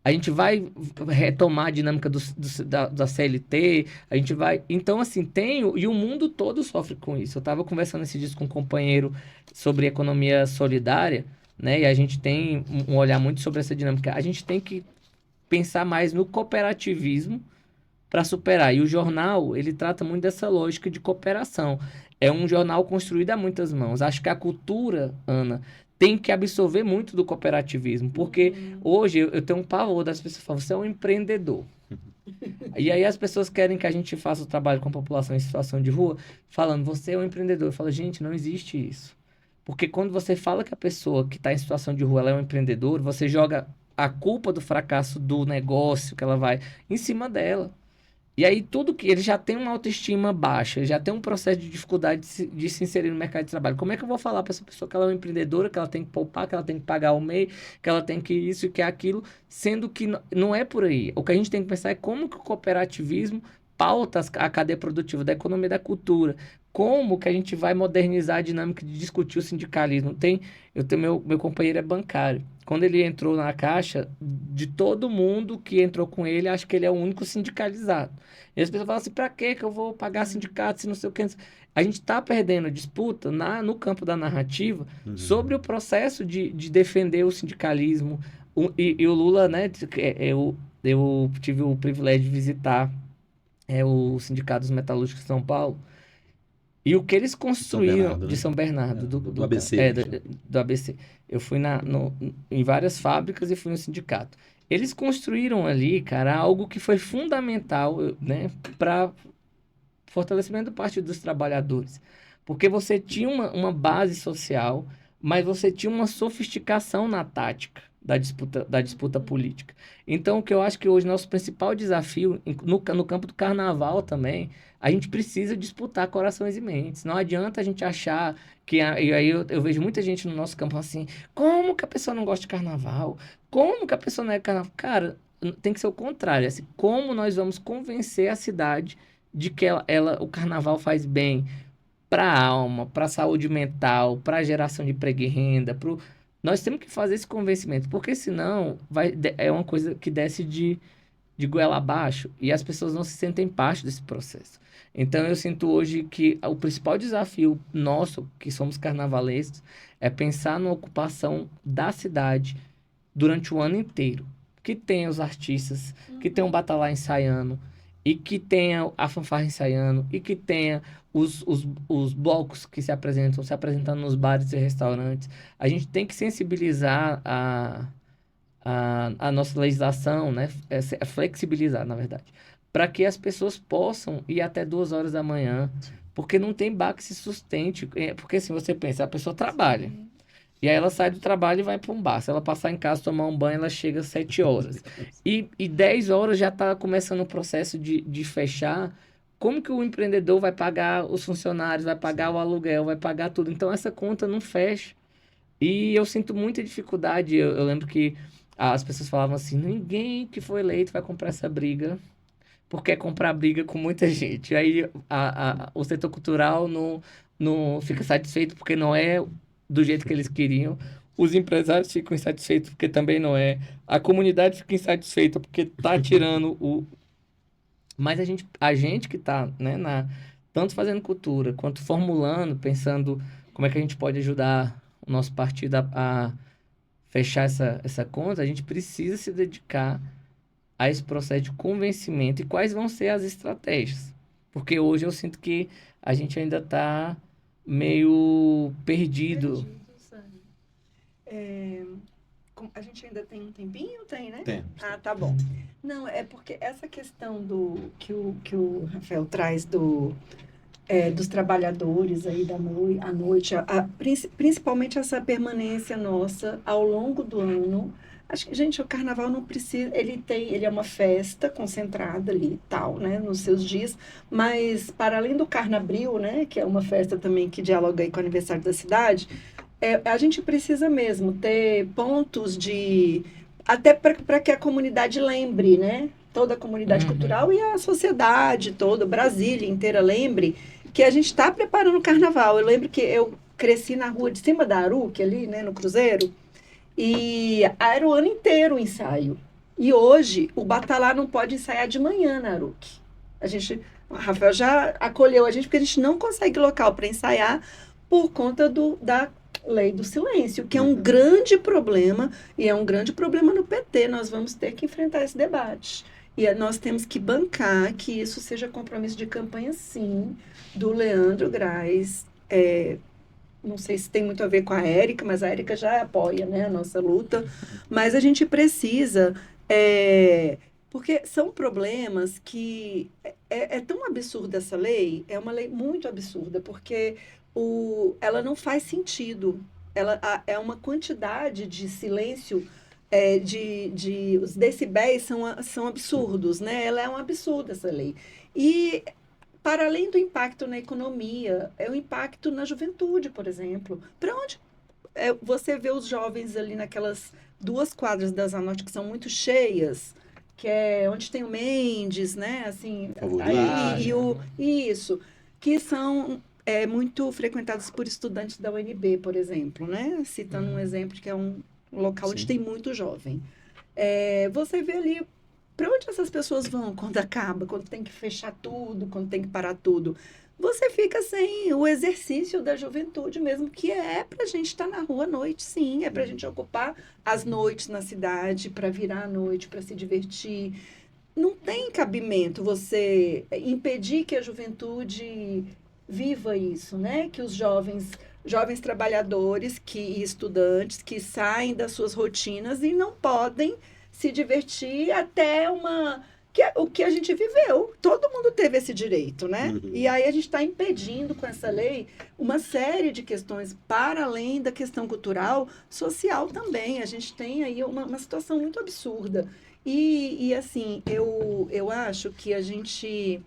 A gente vai retomar a dinâmica da CLT? A gente vai... Então, assim, e o mundo todo sofre com isso. Eu estava conversando esses dias com um companheiro sobre economia solidária, né? E a gente tem um olhar muito sobre essa dinâmica. A gente tem que pensar mais no cooperativismo para superar. E o jornal, ele trata muito dessa lógica de cooperação. É um jornal construído a muitas mãos. Acho que a cultura, Ana, tem que absorver muito do cooperativismo, porque hoje eu tenho um pavor das pessoas que falam, você é um empreendedor. E aí as pessoas querem que a gente faça o trabalho com a população em situação de rua, falando, você é um empreendedor. Eu falo, gente, não existe isso. Porque quando você fala que a pessoa que está em situação de rua ela é um empreendedor, você joga a culpa do fracasso do negócio que ela vai em cima dela. E aí tudo que ele já tem uma autoestima baixa, ele já tem um processo de dificuldade de se inserir no mercado de trabalho. Como é que eu vou falar para essa pessoa que ela é uma empreendedora, que ela tem que poupar, que ela tem que pagar o MEI, que ela tem que isso e que aquilo, sendo que não é por aí. O que a gente tem que pensar é como que o cooperativismo pauta a cadeia produtiva da economia e da cultura. Como que a gente vai modernizar a dinâmica de discutir o sindicalismo? Meu companheiro é bancário. Quando ele entrou na Caixa, de todo mundo que entrou com ele, acho que ele é o único sindicalizado. E as pessoas falam assim, para que eu vou pagar sindicato se não sei o que? A gente está perdendo a disputa no campo da narrativa sobre o processo de defender o sindicalismo. E o Lula, né, eu tive o privilégio de visitar o Sindicato dos Metalúrgicos de São Paulo. E o que eles construíram de São Bernardo, do ABC. Do ABC. Eu fui em várias fábricas e fui no sindicato. Eles construíram ali, cara, algo que foi fundamental, né, para fortalecimento do Partido dos Trabalhadores. Porque você tinha uma base social, mas você tinha uma sofisticação na tática da disputa política. Então, o que eu acho que hoje nosso principal desafio, no campo do carnaval também, a gente precisa disputar corações e mentes. Não adianta a gente achar que... E aí eu vejo muita gente no nosso campo assim, como que a pessoa não gosta de carnaval? Como que a pessoa não é carnaval? Cara, tem que ser o contrário. Assim, como nós vamos convencer a cidade de que o carnaval faz bem para a alma, para a saúde mental, para a geração de emprego e renda, nós temos que fazer esse convencimento, porque senão é uma coisa que desce de goela abaixo e as pessoas não se sentem parte desse processo. Então eu sinto hoje que o principal desafio nosso, que somos carnavalescos, é pensar na ocupação da cidade durante o ano inteiro. Que tenha os artistas, que tenha um batalá ensaiando, e que tenha a fanfarra ensaiando, e que tenha os blocos que se apresentando nos bares e restaurantes. A gente tem que sensibilizar a nossa legislação, né? Flexibilizar, na verdade, para que as pessoas possam ir até 2 horas da manhã, porque não tem bar que se sustente. Porque assim, você pensa, a pessoa trabalha, e aí ela sai do trabalho e vai para um bar. Se ela passar em casa, tomar um banho, ela chega às 7 horas. E 10 horas já está começando o processo de fechar. Como que o empreendedor vai pagar os funcionários, vai pagar o aluguel, vai pagar tudo? Então, essa conta não fecha. E eu sinto muita dificuldade. Eu lembro que as pessoas falavam assim, ninguém que foi eleito vai comprar essa briga, porque é comprar briga com muita gente. Aí o setor cultural não fica satisfeito porque não é do jeito que eles queriam. Os empresários ficam insatisfeitos porque também não é. A comunidade fica insatisfeita porque está tirando o... Mas a gente que está, né, tanto fazendo cultura, quanto formulando, pensando como é que a gente pode ajudar o nosso partido a fechar essa conta, a gente precisa se dedicar a esse processo de convencimento e quais vão ser as estratégias. Porque hoje eu sinto que a gente ainda está meio perdido. A gente ainda tem um tempinho? Tem, né? Tem. Ah, tá bom. Não, é porque essa questão que o Rafael traz dos trabalhadores aí à noite, principalmente essa permanência nossa ao longo do ano. Acho que, gente, o carnaval não precisa, ele é uma festa concentrada ali e tal, né, nos seus dias, mas para além do Carnabril, né, que é uma festa também que dialoga aí com o aniversário da cidade, a gente precisa mesmo ter pontos até para que a comunidade lembre, né, toda a comunidade cultural e a sociedade toda, Brasília inteira lembre que a gente está preparando o carnaval. Eu lembro que eu cresci na rua de cima da Aruque, ali, né, no Cruzeiro, e era o ano inteiro o ensaio. E hoje, o batalá não pode ensaiar de manhã na Aruque. O Rafael já acolheu a gente, porque a gente não consegue local para ensaiar por conta lei do silêncio, que é um grande problema, e é um grande problema no PT. Nós vamos ter que enfrentar esse debate. E nós temos que bancar que isso seja compromisso de campanha, sim, do Leandro Graz. Não sei se tem muito a ver com a Érica, mas a Érica já apoia, né, a nossa luta. Mas a gente precisa, porque são problemas que é tão absurda essa lei, é uma lei muito absurda, porque ela não faz sentido. É uma quantidade de silêncio, os decibéis são absurdos, né? Ela é um absurdo, essa lei. E para além do impacto na economia, é o impacto na juventude, por exemplo. Para onde você vê os jovens ali naquelas 2 quadras da Zanotti que são muito cheias, que é onde tem o Mendes, né? Assim, isso, que são muito frequentados por estudantes da UNB, por exemplo, né? Citando um exemplo que é um local onde tem muito jovem. Você vê ali para onde essas pessoas vão quando acaba, quando tem que fechar tudo, quando tem que parar tudo? Você fica sem o exercício da juventude mesmo, que é para a gente estar na rua à noite, sim, é para a gente ocupar as noites na cidade, para virar à noite, para se divertir. Não tem cabimento você impedir que a juventude viva isso, né? Que os jovens trabalhadores e estudantes que saem das suas rotinas e não podem se divertir até o que a gente viveu. Todo mundo teve esse direito, né? E aí a gente está impedindo com essa lei uma série de questões para além da questão cultural, social também. A gente tem aí uma situação muito absurda. E assim, eu acho que a gente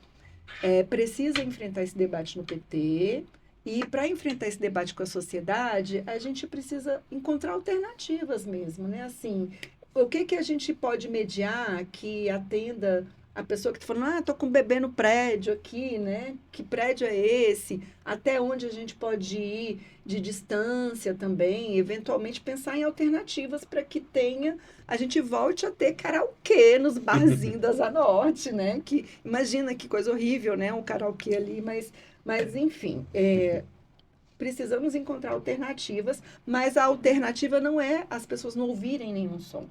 precisa enfrentar esse debate no PT. E para enfrentar esse debate com a sociedade, a gente precisa encontrar alternativas mesmo, né? Assim, o que a gente pode mediar que atenda a pessoa que está falando, estou com um bebê no prédio aqui, né? Que prédio é esse? Até onde a gente pode ir de distância também? Eventualmente pensar em alternativas para que a gente volte a ter karaokê nos barzinhos da Zanorte, né? Que, imagina que coisa horrível, né? Um karaokê ali, mas enfim, precisamos encontrar alternativas, mas a alternativa não é as pessoas não ouvirem nenhum som.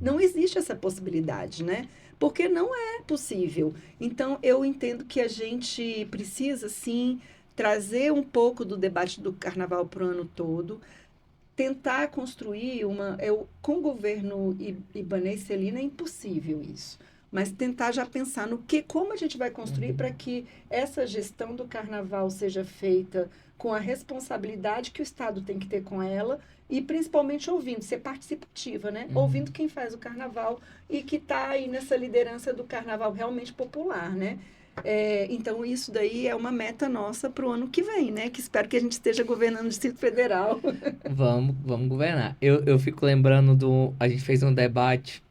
Não existe essa possibilidade, né? Porque não é possível. Então, eu entendo que a gente precisa, sim, trazer um pouco do debate do carnaval para o ano todo, tentar construir com o governo Ibanez Celina é impossível isso. Mas tentar já pensar como a gente vai construir para que essa gestão do carnaval seja feita com a responsabilidade que o Estado tem que ter com ela e principalmente ouvindo, ser participativa, né? Ouvindo quem faz o carnaval e que está aí nessa liderança do carnaval realmente popular, né? Então, isso daí é uma meta nossa para o ano que vem, né? Que espero que a gente esteja governando o Distrito Federal. Vamos governar. Eu fico lembrando a gente fez um debate,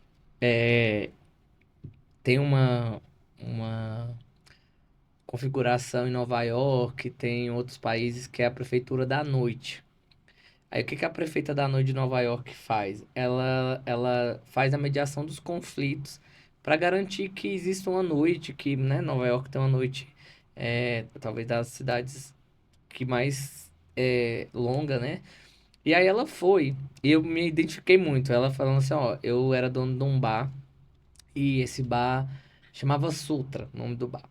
tem uma configuração em Nova York, tem outros países que é a prefeitura da noite. Aí o que a prefeita da noite de Nova York faz? Ela faz a mediação dos conflitos para garantir que exista uma noite, que, né, Nova York tem uma noite, talvez das cidades que mais longa, né? E aí ela foi, e eu me identifiquei muito. Ela falando assim, ó, eu era dono de um bar, e esse bar chamava Sutra, o nome do bar.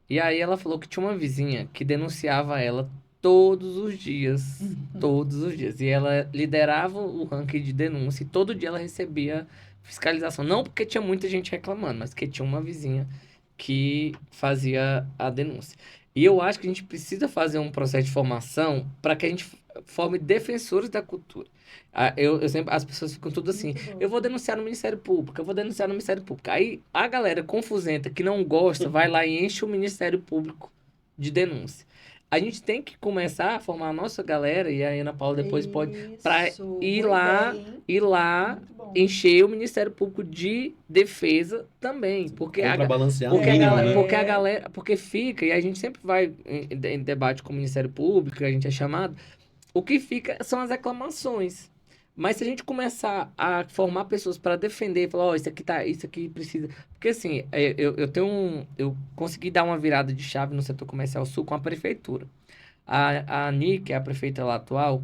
E aí ela falou que tinha uma vizinha que denunciava ela todos os dias. Todos os dias. E ela liderava o ranking de denúncia e todo dia ela recebia fiscalização. Não porque tinha muita gente reclamando, mas porque tinha uma vizinha que fazia a denúncia. E eu acho que a gente precisa fazer um processo de formação para que a gente forme defensores da cultura. Eu sempre, as pessoas ficam tudo assim, eu vou denunciar no Ministério Público, eu vou denunciar no Ministério Público. Aí a galera confusenta que não gosta, vai lá e enche o Ministério Público de denúncia. A gente tem que começar a formar a nossa galera, e a Ana Paula depois pode, para ir lá encher o Ministério Público de defesa também. Porque a galera, porque fica, e a gente sempre vai em debate com o Ministério Público, a gente é chamado, o que fica são as reclamações. Mas se a gente começar a formar pessoas para defender, falar, isso aqui precisa... Porque assim, eu consegui dar uma virada de chave no setor comercial sul com a prefeitura. A Ani, que é a prefeita lá atual,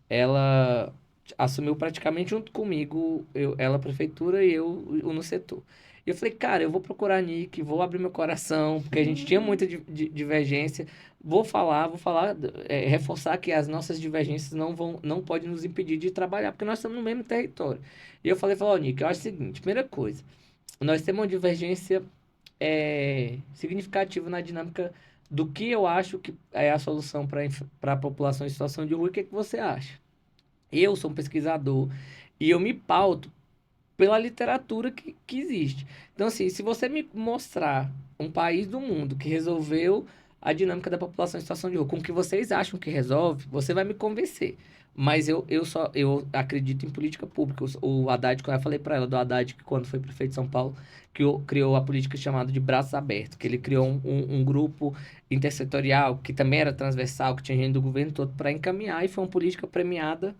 ela assumiu praticamente junto comigo, ela a prefeitura e eu no setor. E eu falei, cara, eu vou procurar a Nick, vou abrir meu coração, porque a gente tinha muita divergência. Vou falar, reforçar que as nossas divergências não podem nos impedir de trabalhar, porque nós estamos no mesmo território. E eu falei, ó, Nick, eu acho o seguinte, primeira coisa, nós temos uma divergência significativa na dinâmica do que eu acho que é a solução para a população em situação de rua. E o que você acha? Eu sou um pesquisador e eu me pauto pela literatura que existe. Então, assim, se você me mostrar um país do mundo que resolveu a dinâmica da população em situação de rua com o que vocês acham que resolve, você vai me convencer. Mas eu acredito em política pública. O Haddad, que eu falei para ela, do Haddad, que quando foi prefeito de São Paulo, criou a política chamada de braços abertos, que ele criou um grupo intersetorial, que também era transversal, que tinha gente do governo todo para encaminhar, e foi uma política premiada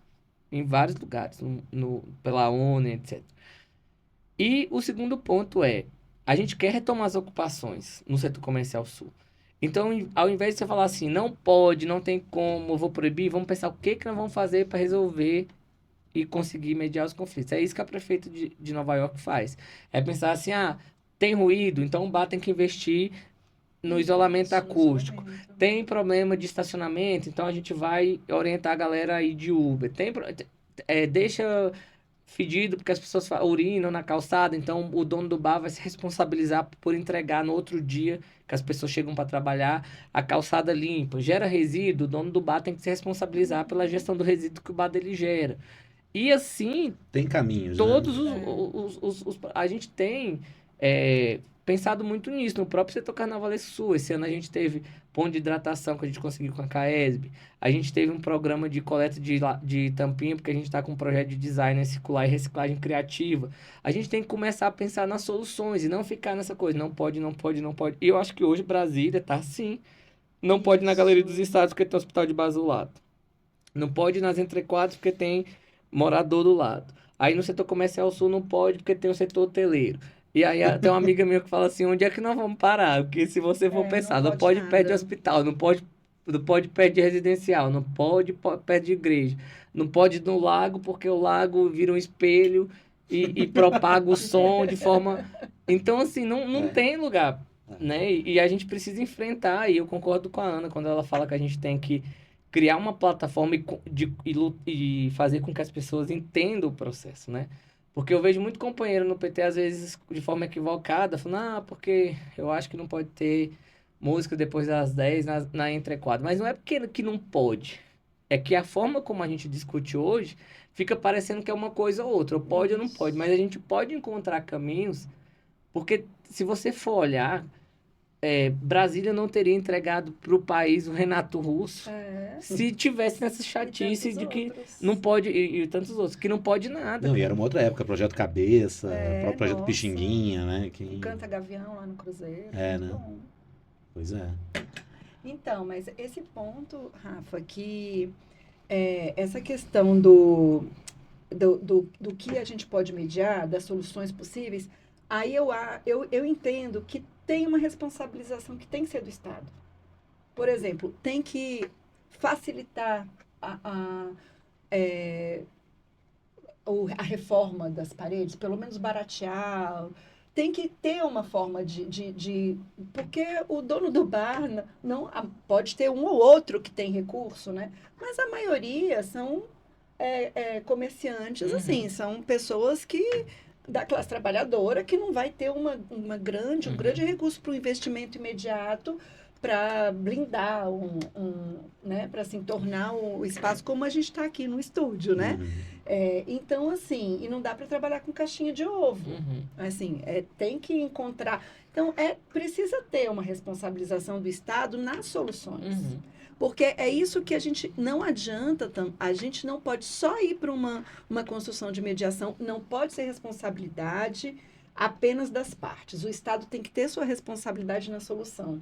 em vários lugares, pela ONU, etc. E o segundo ponto a gente quer retomar as ocupações no setor comercial sul. Então, ao invés de você falar assim, não pode, não tem como, eu vou proibir, vamos pensar o que nós vamos fazer para resolver e conseguir mediar os conflitos. É isso que a prefeita de Nova York faz. É pensar assim, tem ruído, então o bar tem que investir no isolamento acústico. Tem problema de estacionamento, então a gente vai orientar a galera a ir de Uber. Deixa fedido porque as pessoas urinam na calçada, então o dono do bar vai se responsabilizar por entregar no outro dia que as pessoas chegam para trabalhar a calçada limpa. Gera resíduo, o dono do bar tem que se responsabilizar pela gestão do resíduo que o bar dele gera. E assim... Tem caminhos, todos né? A gente tem pensado muito nisso, no próprio setor carnavalesco sul. Esse ano a gente teve ponto de hidratação que a gente conseguiu com a CAESB. A gente teve um programa de coleta de tampinha, porque a gente está com um projeto de design circular e reciclagem criativa. A gente tem que começar a pensar nas soluções e não ficar nessa coisa, não pode, não pode, não pode. E eu acho que hoje Brasília está assim. Não pode ir na Galeria dos Estados porque tem o Hospital de Base do lado. Não pode ir nas entrequadras porque tem morador do lado. Aí no setor comercial sul não pode porque tem o setor hoteleiro. E aí tem uma amiga minha que fala assim, onde é que nós vamos parar? Porque se você for pensar, não pode perto de hospital, não pode perto de residencial, não pode perto de igreja, não pode ir no lago porque o lago vira um espelho e propaga o som de forma... Então, assim, não tem lugar, né? E a gente precisa enfrentar, e eu concordo com a Ana quando ela fala que a gente tem que criar uma plataforma e fazer com que as pessoas entendam o processo, né? Porque eu vejo muito companheiro no PT, às vezes, de forma equivocada, falando, porque eu acho que não pode ter música depois das 10 na entrequadra. Mas não é porque que não pode. É que a forma como a gente discute hoje fica parecendo que é uma coisa ou outra. Ou pode ou não pode. Mas a gente pode encontrar caminhos, porque se você for olhar, Brasília não teria entregado para o país o Renato Russo se tivesse nessa chatice de que não pode, e tantos outros, que não pode nada. Não, e era uma outra época, Projeto Cabeça, o próprio Projeto Pixinguinha, né? O Canta Gavião lá no Cruzeiro. Né? Bom. Pois é. Então, mas esse ponto, Rafa, que essa questão do que a gente pode mediar, das soluções possíveis, aí eu entendo que tem uma responsabilização que tem que ser do Estado. Por exemplo, tem que facilitar a reforma das paredes, pelo menos baratear. Tem que ter uma forma porque o dono do bar não pode ter um ou outro que tem recurso, né? Mas a maioria são comerciantes, assim, são pessoas da classe trabalhadora que não vai ter um grande recurso para o investimento imediato para blindar né, para assim, tornar o espaço como a gente está aqui no estúdio, né? Então, assim, e não dá para trabalhar com caixinha de ovo. Assim, tem que encontrar... Então, precisa ter uma responsabilização do Estado nas soluções. Porque é isso que a gente não adianta, a gente não pode só ir para uma construção de mediação, não pode ser responsabilidade apenas das partes. O Estado tem que ter sua responsabilidade na solução.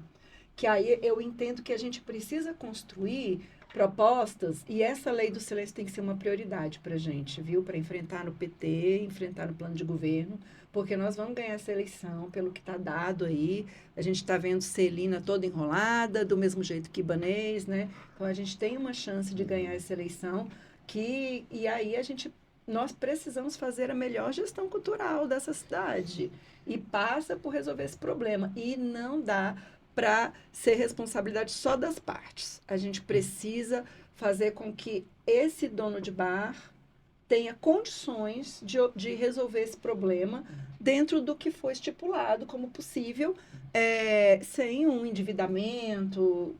Que aí eu entendo que a gente precisa construir propostas, e essa lei do silêncio tem que ser uma prioridade para a gente, viu? Para enfrentar no PT, enfrentar no plano de governo, porque nós vamos ganhar essa eleição pelo que está dado aí. A gente está vendo Celina toda enrolada, do mesmo jeito que Ibanez, né? Então, a gente tem uma chance de ganhar essa eleição E aí nós precisamos fazer a melhor gestão cultural dessa cidade. E passa por resolver esse problema. E não dá para ser responsabilidade só das partes. A gente precisa fazer com que esse dono de bar tenha condições de resolver esse problema dentro do que foi estipulado como possível, sem um endividamento,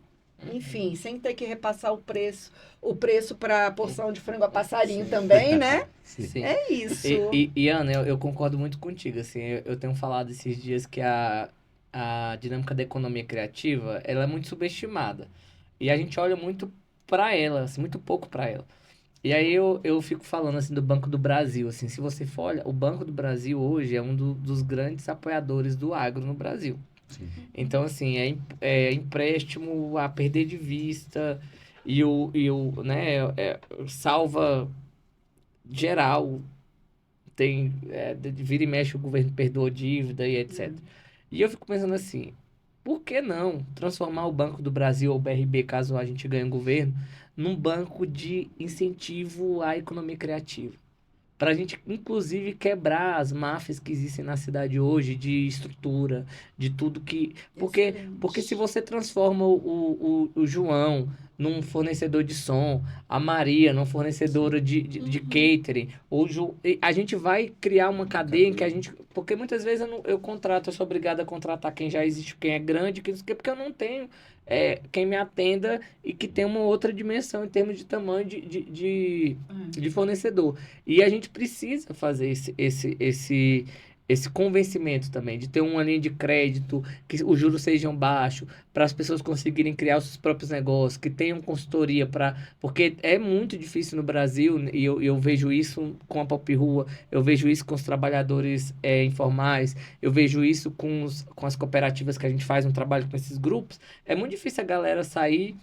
enfim, sem ter que repassar o preço para a porção de frango a passarinho também, né? Sim. É isso. E Ana, eu concordo muito contigo, assim, eu tenho falado esses dias que a dinâmica da economia criativa, ela é muito subestimada. E a gente olha muito para ela, assim, muito pouco para ela. E aí eu fico falando assim do Banco do Brasil, assim, se você for olhar, o Banco do Brasil hoje é um dos grandes apoiadores do agro no Brasil. Sim. Então, assim, é empréstimo a perder de vista né, salva geral, vira e mexe o governo perdoa dívida e etc. E eu fico pensando assim, por que não transformar o Banco do Brasil, ou BRB, caso a gente ganhe o governo, num banco de incentivo à economia criativa? Para a gente, inclusive, quebrar as máfias que existem na cidade hoje, de estrutura, de tudo que... Porque se você transforma o João num fornecedor de som, a Maria num fornecedora de catering, a gente vai criar uma cadeia em que a gente... Porque muitas vezes eu sou obrigado a contratar quem já existe, quem é grande, porque eu não tenho quem me atenda e que tem uma outra dimensão em termos de tamanho de fornecedor. E a gente precisa fazer esse convencimento também, de ter uma linha de crédito, que os juros sejam baixos, para as pessoas conseguirem criar os seus próprios negócios, que tenham consultoria porque é muito difícil no Brasil, e eu vejo isso com a Pop Rua, eu vejo isso com os trabalhadores informais, eu vejo isso com as cooperativas que a gente faz um trabalho com esses grupos. É muito difícil a galera sair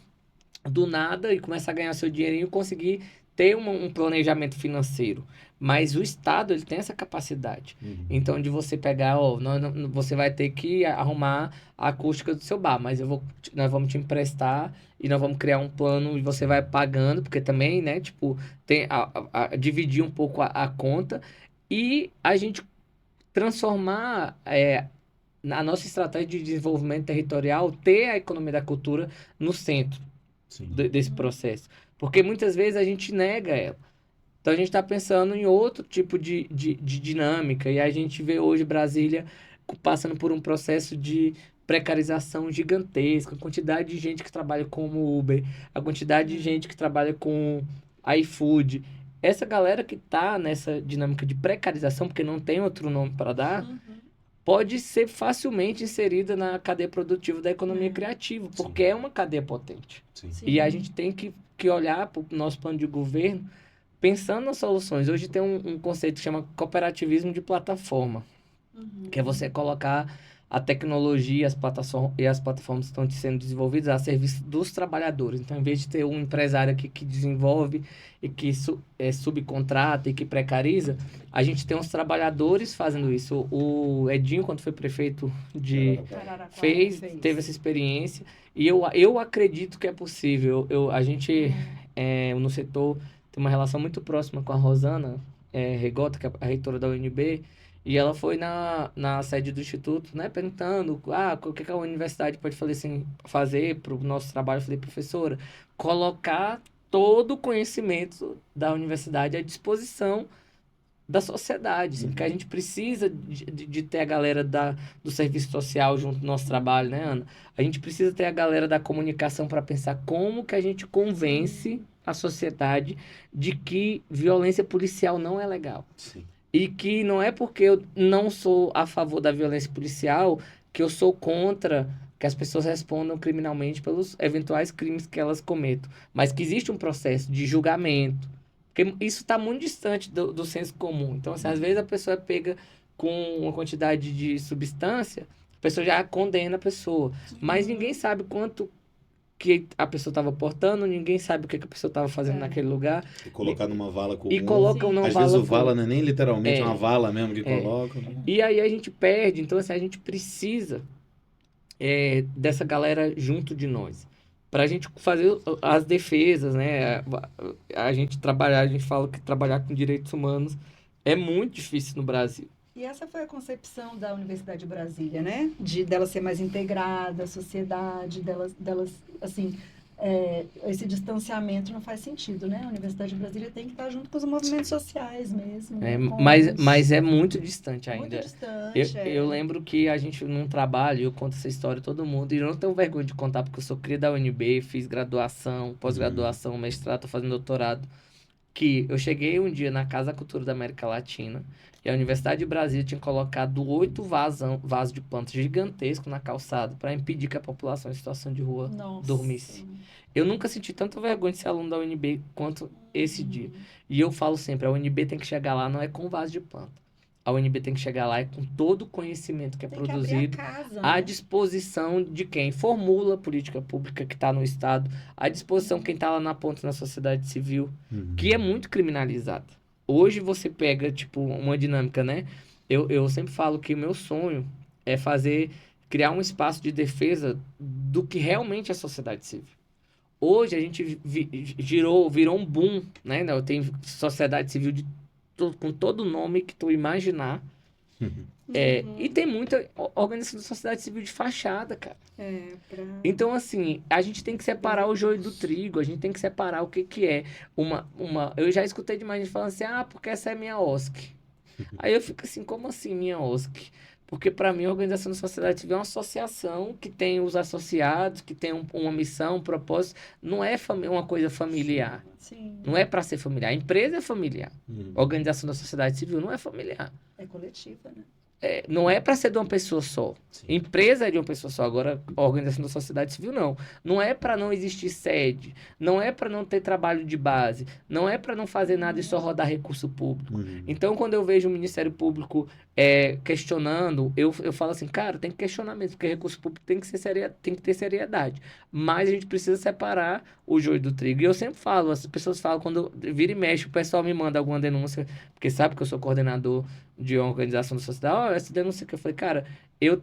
do nada e começar a ganhar seu dinheirinho e conseguir ter um planejamento financeiro. Mas o Estado, ele tem essa capacidade. Então, de você pegar, você vai ter que arrumar a acústica do seu bar, mas nós vamos te emprestar e nós vamos criar um plano e você vai pagando, porque também, né, tipo, tem dividir um pouco a conta e a gente transformar a nossa estratégia de desenvolvimento territorial, ter a economia da cultura no centro desse processo. Porque muitas vezes a gente nega ela. Então a gente está pensando em outro tipo de dinâmica. E a gente vê hoje Brasília passando por um processo de precarização gigantesca. A quantidade de gente que trabalha como Uber, a quantidade de gente que trabalha com iFood. Essa galera que está nessa dinâmica de precarização, porque não tem outro nome para dar, pode ser facilmente inserida na cadeia produtiva da economia criativa, porque é uma cadeia potente. Sim. E a gente tem que olhar para o nosso plano de governo pensando nas soluções. Hoje tem um conceito que chama cooperativismo de plataforma, que é você colocar a tecnologia e as plataformas que estão sendo desenvolvidas a serviço dos trabalhadores. Então, em vez de ter um empresário aqui que desenvolve e que subcontrata e que precariza, a gente tem uns trabalhadores fazendo isso. O Edinho, quando foi prefeito teve essa experiência. E eu acredito que é possível. A gente, no setor, tem uma relação muito próxima com a Rosana Regota, que é a reitora da UNB, e ela foi na sede do Instituto, né, perguntando o que a universidade pode fazer para o nosso trabalho. Eu falei, professora, colocar todo o conhecimento da universidade à disposição da sociedade, assim, porque a gente precisa de ter a galera do serviço social junto do nosso trabalho, né, Ana? A gente precisa ter a galera da comunicação para pensar como que a gente convence a sociedade de que violência policial não é legal. Sim. E que não é porque eu não sou a favor da violência policial que eu sou contra que as pessoas respondam criminalmente pelos eventuais crimes que elas cometam. Mas que existe um processo de julgamento. Porque isso está muito distante do senso comum. Então, assim, às vezes a pessoa é pega com uma quantidade de substância, a pessoa já condena a pessoa. Mas ninguém sabe quanto que a pessoa estava portando, ninguém sabe o que a pessoa estava fazendo naquele lugar. E colocar numa vala comum. E colocam numa vala Às vezes o vala não é nem literalmente uma vala mesmo que colocam. E aí a gente perde. Então, assim, a gente precisa dessa galera junto de nós. para a gente fazer as defesas, né? A gente fala que trabalhar com direitos humanos é muito difícil no Brasil. E essa foi a concepção da Universidade de Brasília, né? Dela ser mais integrada à sociedade, delas assim, esse distanciamento não faz sentido, né? A Universidade de Brasília tem que estar junto com os movimentos sociais mesmo. Né? Mas é muito distante ainda. Muito distante. Eu lembro que a gente, num trabalho, eu conto essa história a todo mundo, e eu não tenho vergonha de contar, porque eu sou cria da UNB, fiz graduação, pós-graduação, mestrado, tô fazendo doutorado, que eu cheguei um dia na Casa da Cultura da América Latina, e a Universidade de Brasília tinha colocado 8 vasos de plantas gigantescos na calçada para impedir que a população em situação de rua dormisse. Eu nunca senti tanta vergonha de ser aluno da UNB quanto esse dia. E eu falo sempre, a UNB tem que chegar lá não é com vaso de planta. A UNB tem que chegar lá com todo o conhecimento que é produzido à disposição de quem formula a política pública que está no Estado, à disposição de quem está lá na ponta na sociedade civil, que é muito criminalizada. Hoje você pega, tipo, uma dinâmica, né? Eu sempre falo que o meu sonho é criar um espaço de defesa do que realmente é a sociedade civil. Hoje a gente virou um boom, né? Tem sociedade civil com todo o nome que tu imaginar. E tem muita organização da sociedade civil de fachada, cara. Então, assim, a gente tem que separar o joio do trigo, a gente tem que separar o que é Eu já escutei demais gente falando assim, porque essa é minha OSC. Aí eu fico assim, como assim minha OSC? Porque, para mim, a organização da sociedade civil é uma associação que tem os associados, que tem uma missão, um propósito. Não é uma coisa familiar. Sim. Não é para ser familiar. A empresa é familiar. A organização da sociedade civil não é familiar. É coletiva, né? Não é para ser de uma pessoa só. Sim. Empresa é de uma pessoa só. Agora, a organização da sociedade civil, não. Não é para não existir sede. Não é para não ter trabalho de base. Não é para não fazer nada e só rodar recurso público. Então, quando eu vejo o Ministério Público questionando, eu falo assim, cara, tem que questionar mesmo, porque recurso público tem que ter seriedade. Mas a gente precisa separar o joio do trigo. E eu sempre falo, as pessoas falam, quando vira e mexe, o pessoal me manda alguma denúncia, porque sabe que eu sou coordenador de uma organização da sociedade, essa denúncia que eu falei, cara, eu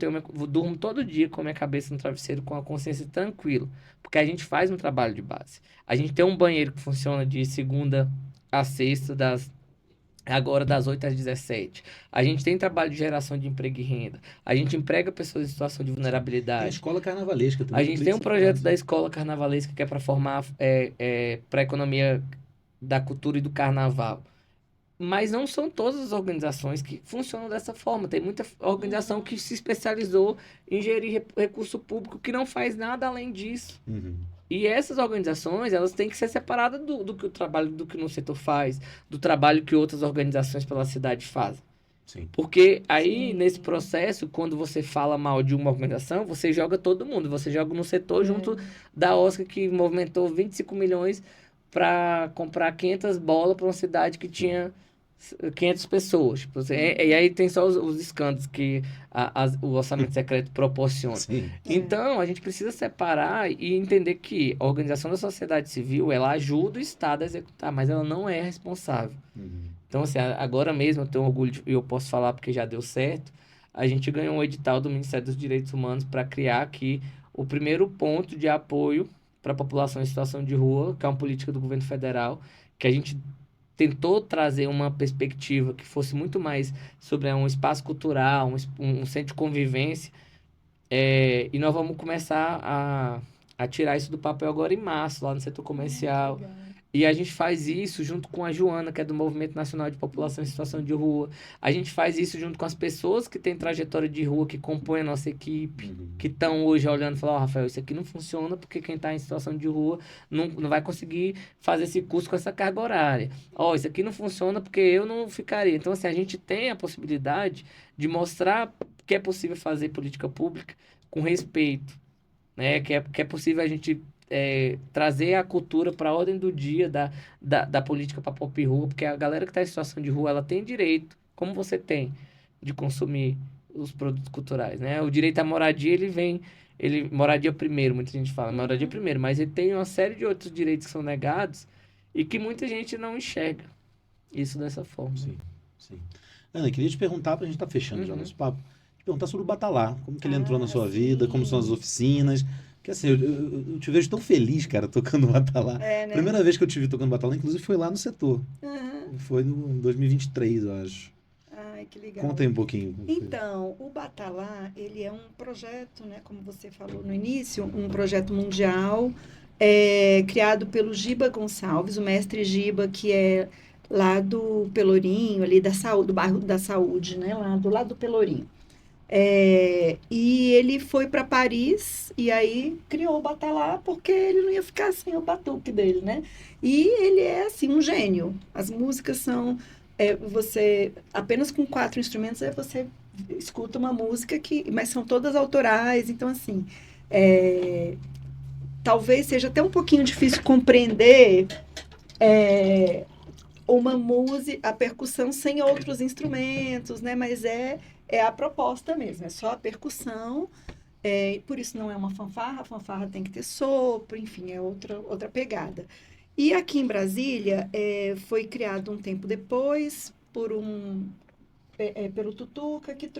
durmo todo dia com a minha cabeça no travesseiro, com a consciência tranquila, porque a gente faz um trabalho de base. A gente tem um banheiro que funciona de segunda a sexta, agora das 8 às 17. A gente tem trabalho de geração de emprego e renda. A gente emprega pessoas em situação de vulnerabilidade. Tem a escola carnavalesca também. A gente tem um projeto da escola carnavalesca que é para formar para a economia da cultura e do carnaval. Mas não são todas as organizações que funcionam dessa forma. Tem muita organização que se especializou em gerir recurso público que não faz nada além disso. E essas organizações, elas têm que ser separadas do que o trabalho do que no setor faz, do trabalho que outras organizações pela cidade fazem. Sim. Porque aí, nesse processo, quando você fala mal de uma organização, você joga todo mundo. Você joga no setor junto da Oscar, que movimentou 25 milhões para comprar 500 bolas para uma cidade que tinha 500 pessoas. Tipo, e aí tem só os escândalos que o orçamento secreto proporciona. Sim. Então, a gente precisa separar e entender que a organização da sociedade civil, ela ajuda o Estado a executar, mas ela não é responsável. Então, assim, agora mesmo eu tenho orgulho e eu posso falar porque já deu certo, a gente ganhou um edital do Ministério dos Direitos Humanos para criar aqui o primeiro ponto de apoio para a população em situação de rua, que é uma política do governo federal, que a gente tentou trazer uma perspectiva que fosse muito mais sobre um espaço cultural, um centro de convivência, e nós vamos começar a tirar isso do papel agora em março, lá no setor comercial. E a gente faz isso junto com a Joana, que é do Movimento Nacional de População em Situação de Rua. A gente faz isso junto com as pessoas que têm trajetória de rua, que compõem a nossa equipe, que estão hoje olhando e falando, Rafael, isso aqui não funciona porque quem está em situação de rua não vai conseguir fazer esse curso com essa carga horária. Isso aqui não funciona porque eu não ficaria. Então, assim, a gente tem a possibilidade de mostrar que é possível fazer política pública com respeito, né? Que é possível a gente trazer a cultura para a ordem do dia da política para pop rua, porque a galera que está em situação de rua, ela tem direito, como você tem, de consumir os produtos culturais, né? O direito à moradia, moradia primeiro, muita gente fala, moradia primeiro, mas ele tem uma série de outros direitos que são negados e que muita gente não enxerga isso dessa forma. Sim. Ana, queria te perguntar, para a gente estar fechando já o nosso papo, perguntar sobre o Batalá, como que ele entrou na sua vida, como são as oficinas, Porque assim, eu te vejo tão feliz, cara, tocando batalá. É, né? Primeira vez que eu te vi tocando batalá, inclusive, foi lá no setor. Aham. Foi no 2023, eu acho. Ai, que legal. Conta aí um pouquinho. Como foi. Então, o Batalá, ele é um projeto, né, como você falou no início, um projeto mundial, criado pelo Giba Gonçalves, o mestre Giba, que é lá do Pelourinho, ali da saúde, do bairro da Saúde, né, lá do lado do Pelourinho. E ele foi para Paris e aí criou o Batalá porque ele não ia ficar sem o batuque dele, né? E ele é assim um gênio. As músicas são você apenas com 4 instrumentos aí você escuta uma música mas são todas autorais, então assim talvez seja até um pouquinho difícil compreender uma música, a percussão sem outros instrumentos, né? Mas é a proposta mesmo, é só a percussão. Por isso não é uma fanfarra, a fanfarra tem que ter sopro, enfim, é outra pegada. E aqui em Brasília foi criado um tempo depois pelo Tutuca, que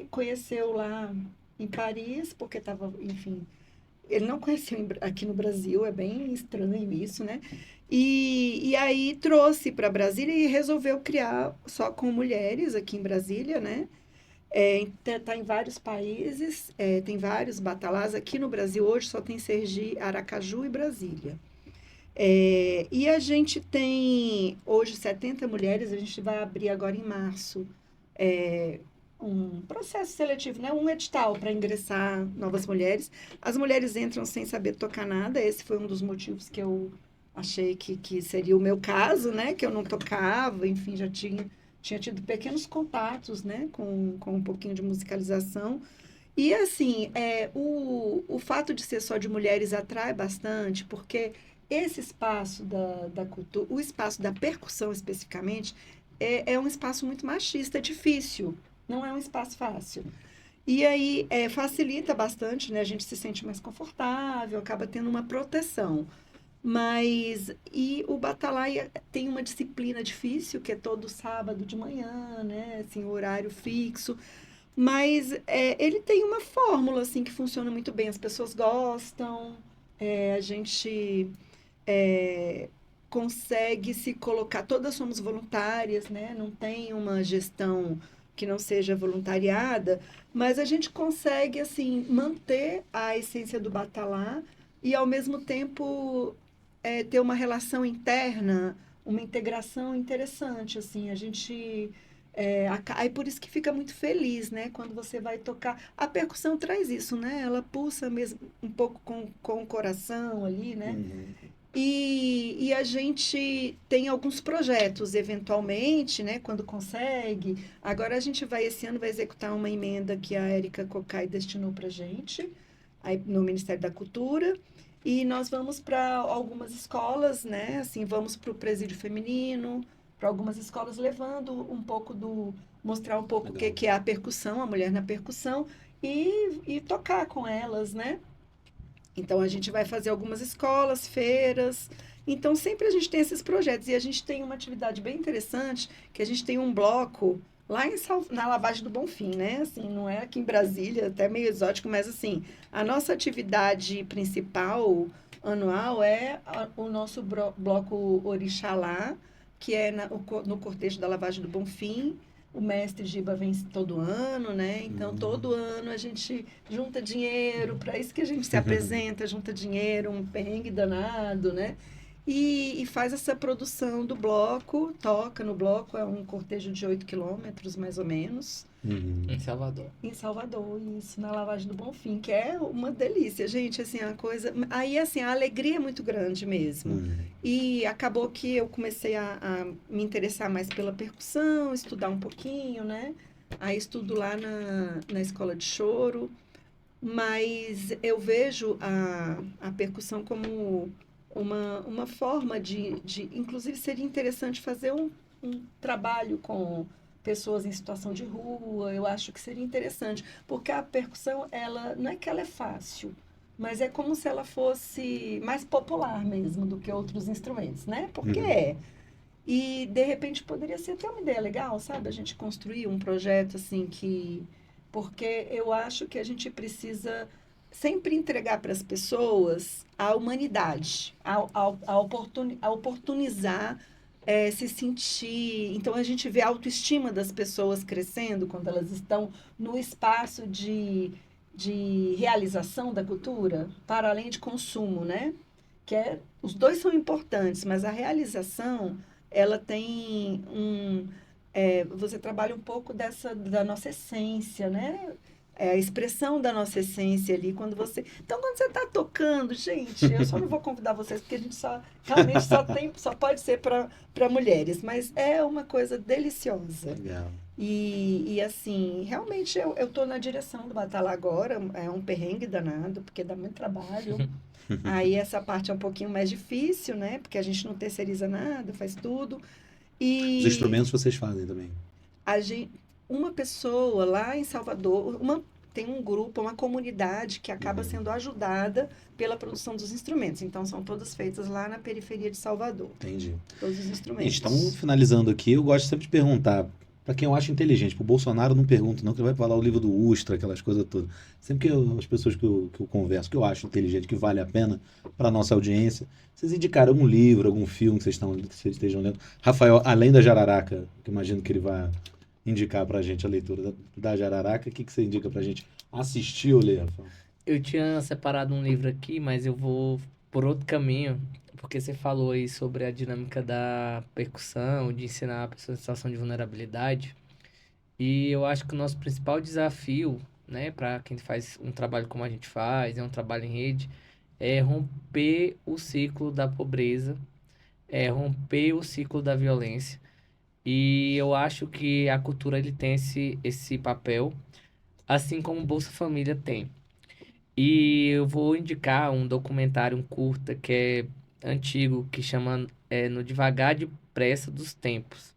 conheceu lá em Paris, porque estava, enfim, ele não conheceu aqui no Brasil, é bem estranho isso, né? E aí trouxe para Brasília e resolveu criar só com mulheres aqui em Brasília, né? Tá em vários países, tem vários batalás. Aqui no Brasil hoje só tem Sergipe, Aracaju e Brasília. E a gente tem hoje 70 mulheres, a gente vai abrir agora em março um processo seletivo, né? Um edital para ingressar novas mulheres. As mulheres entram sem saber tocar nada, esse foi um dos motivos que eu achei que seria o meu caso, né? Que eu não tocava, enfim, já tinha tido pequenos contatos, né? Com um pouquinho de musicalização. E, assim, o fato de ser só de mulheres atrai bastante, porque esse espaço da cultura, o espaço da percussão especificamente, é um espaço muito machista, é difícil, não é um espaço fácil. E aí facilita bastante, né? A gente se sente mais confortável, acaba tendo uma proteção. E o Batalha tem uma disciplina difícil, que é todo sábado de manhã, né? Assim, horário fixo. Mas ele tem uma fórmula, assim, que funciona muito bem. As pessoas gostam, a gente consegue se colocar, todas somos voluntárias, né? Não tem uma gestão que não seja voluntariada, mas a gente consegue, assim, manter a essência do Batalá e, ao mesmo tempo, ter uma relação interna, uma integração interessante, assim, a gente... aí por isso que fica muito feliz, né? Quando você vai tocar. A percussão traz isso, né? Ela pulsa mesmo um pouco com o coração ali, né? Uhum. E a gente tem alguns projetos, eventualmente, né? Quando consegue. Agora esse ano vai executar uma emenda que a Érica Cocai destinou para gente, aí, no Ministério da Cultura. E nós vamos para algumas escolas, né? Assim, vamos para o presídio feminino, para algumas escolas, levando um pouco mostrar um pouco o que é a percussão, a mulher na percussão, e tocar com elas, né? Então, a gente vai fazer algumas escolas, feiras. Então, sempre a gente tem esses projetos. E a gente tem uma atividade bem interessante, que a gente tem um bloco lá na Lavagem do Bonfim, né? Assim, não é aqui em Brasília, até meio exótico, mas assim, a nossa atividade principal anual é o nosso bloco Orixalá, que é no cortejo da Lavagem do Bonfim. O mestre Giba vem todo ano, né? Então, todo ano a gente junta dinheiro, para isso que a gente se apresenta, junta dinheiro, um perrengue danado, né? E faz essa produção do bloco, toca no bloco, é um cortejo de 8 quilômetros, mais ou menos. Em Salvador. Em Salvador, isso, na Lavagem do Bonfim, que é uma delícia, gente, assim, a coisa... Aí, assim, a alegria é muito grande mesmo. E acabou que eu comecei a me interessar mais pela percussão, estudar um pouquinho, né? Aí estudo lá na escola de choro, mas eu vejo a percussão como uma forma inclusive seria interessante fazer um trabalho com pessoas em situação de rua, eu acho que seria interessante, porque a percussão, ela não é que ela é fácil, mas é como se ela fosse mais popular mesmo do que outros instrumentos, né? Porque E, de repente, poderia ser até uma ideia legal, sabe? A gente construir um projeto assim porque eu acho que a gente precisa sempre entregar para as pessoas a humanidade, a oportunizar se sentir. Então, a gente vê a autoestima das pessoas crescendo quando elas estão no espaço de realização da cultura, para além de consumo, né? Os dois são importantes, mas a realização, ela tem você trabalha um pouco da nossa essência, né? A expressão da nossa essência ali, quando você está tocando, gente, eu só não vou convidar vocês, porque a gente realmente só pode ser para mulheres, mas é uma coisa deliciosa. Legal. E assim, realmente eu estou na direção do Batalha agora, é um perrengue danado, porque dá muito trabalho. Aí essa parte é um pouquinho mais difícil, né? Porque a gente não terceiriza nada, faz tudo. Os instrumentos vocês fazem também. Uma pessoa lá em Salvador, tem um grupo, uma comunidade que acaba sendo ajudada pela produção dos instrumentos. Então, são todas feitas lá na periferia de Salvador. Entendi. Todos os instrumentos. Estamos finalizando aqui. Eu gosto sempre de perguntar, para quem eu acho inteligente, pro Bolsonaro eu não pergunto não, que ele vai falar o livro do Ustra, aquelas coisas todas. Sempre que as pessoas que eu converso, que eu acho inteligente, que vale a pena para nossa audiência, vocês indicaram algum livro, algum filme que vocês estejam lendo. Rafael, além da Jararaca, que eu imagino que ele vai indicar pra gente a leitura da Jararaca, o que você indica pra gente assistir ou ler, Rafael? Eu tinha separado um livro aqui, mas eu vou por outro caminho, porque você falou aí sobre a dinâmica da percussão, de ensinar a pessoa em situação de vulnerabilidade. E eu acho que o nosso principal desafio, né, para quem faz um trabalho como a gente faz, é um trabalho em rede, é romper o ciclo da pobreza, é romper o ciclo da violência. E eu acho que a cultura ele tem esse papel, assim como o Bolsa Família tem. E eu vou indicar um documentário, um curta, que é antigo, que chama No Devagar Depressa dos Tempos,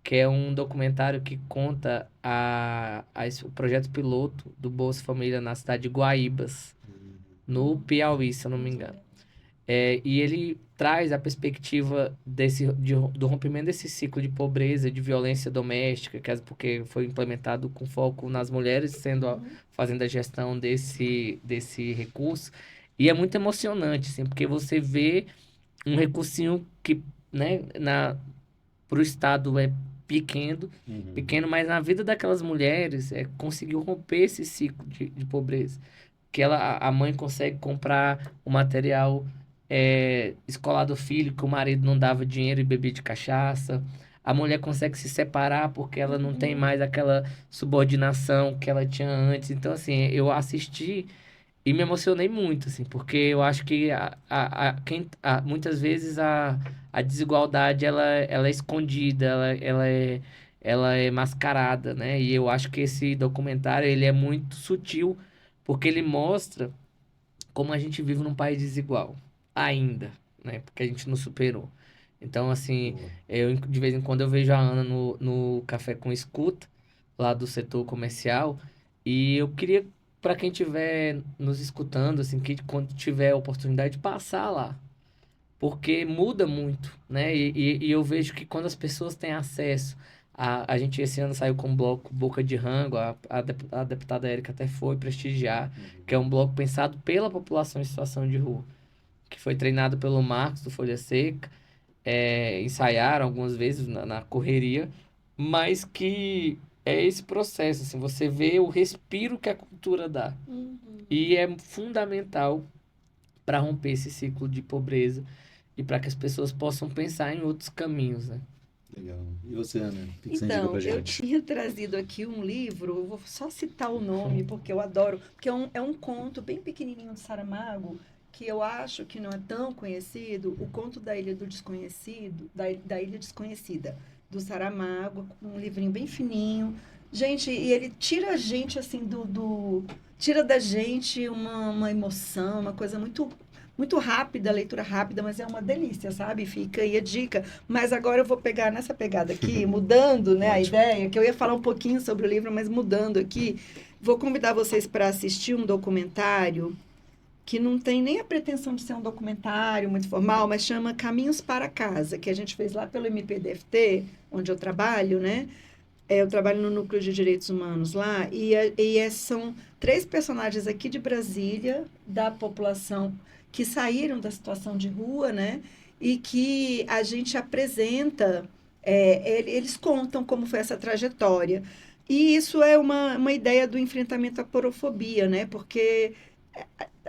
que é um documentário que conta o projeto piloto do Bolsa Família na cidade de Guaíbas, no Piauí, se eu não me engano. E ele traz a perspectiva do rompimento desse ciclo de pobreza, de violência doméstica, porque foi implementado com foco nas mulheres fazendo a gestão desse recurso. E é muito emocionante, assim, porque você vê um recursinho que, né, para o Estado é pequeno, mas na vida daquelas mulheres conseguiu romper esse ciclo de pobreza. Que a mãe consegue comprar o material escolar do filho, que o marido não dava dinheiro e bebia de cachaça. A mulher consegue se separar porque ela não tem mais aquela subordinação que ela tinha antes. Então, assim, eu assisti e me emocionei muito, assim, porque eu acho que muitas vezes a desigualdade ela é escondida, ela é mascarada, né? E eu acho que esse documentário ele é muito sutil, porque ele mostra como a gente vive num país desigual, ainda, né? Porque a gente não superou. Então, assim, de vez em quando eu vejo a Ana no Café com Escuta, lá do setor comercial, e eu queria, para quem estiver nos escutando, assim, que quando tiver a oportunidade de passar lá, porque muda muito, né? E eu vejo que quando as pessoas têm acesso, a gente esse ano saiu com um bloco Boca de Rango, a deputada Érica até foi prestigiar, que é um bloco pensado pela população em situação de rua, que foi treinado pelo Marcos do Folha Seca, ensaiaram algumas vezes na correria, mas que é esse processo, assim, você vê o respiro que a cultura dá. E é fundamental para romper esse ciclo de pobreza e para que as pessoas possam pensar em outros caminhos, né? Legal. E você, Ana? O que você indica Então, pra gente? eu tinha trazido aqui um livro, eu vou só citar o nome, porque eu adoro, porque é um conto bem pequenininho de Saramago, que eu acho que não é tão conhecido, o conto da Ilha do Desconhecido, da Ilha Desconhecida, do Saramago, um livrinho bem fininho. Gente, e ele tira a gente, assim, tira da gente uma emoção, uma coisa muito rápida, leitura rápida, mas é uma delícia, sabe? Fica aí a dica. Mas agora eu vou pegar nessa pegada aqui, mudando, né, a ideia, que eu ia falar um pouquinho sobre o livro, mas mudando aqui, vou convidar vocês para assistir um documentário que não tem nem a pretensão de ser um documentário muito formal, mas chama Caminhos para Casa, que a gente fez lá pelo MPDFT, onde eu trabalho, né? Eu trabalho no Núcleo de Direitos Humanos lá, são 3 personagens aqui de Brasília, da população, que saíram da situação de rua, né? E que a gente apresenta, eles contam como foi essa trajetória. E isso é uma ideia do enfrentamento à porofobia, né? Porque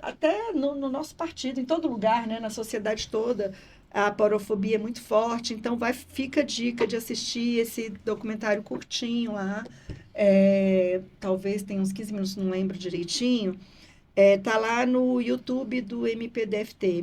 até no nosso partido, em todo lugar, né? Na sociedade toda, a porofobia é muito forte, então fica a dica de assistir esse documentário curtinho lá, talvez tenha uns 15 minutos, não lembro direitinho, tá lá no YouTube do MPDFT,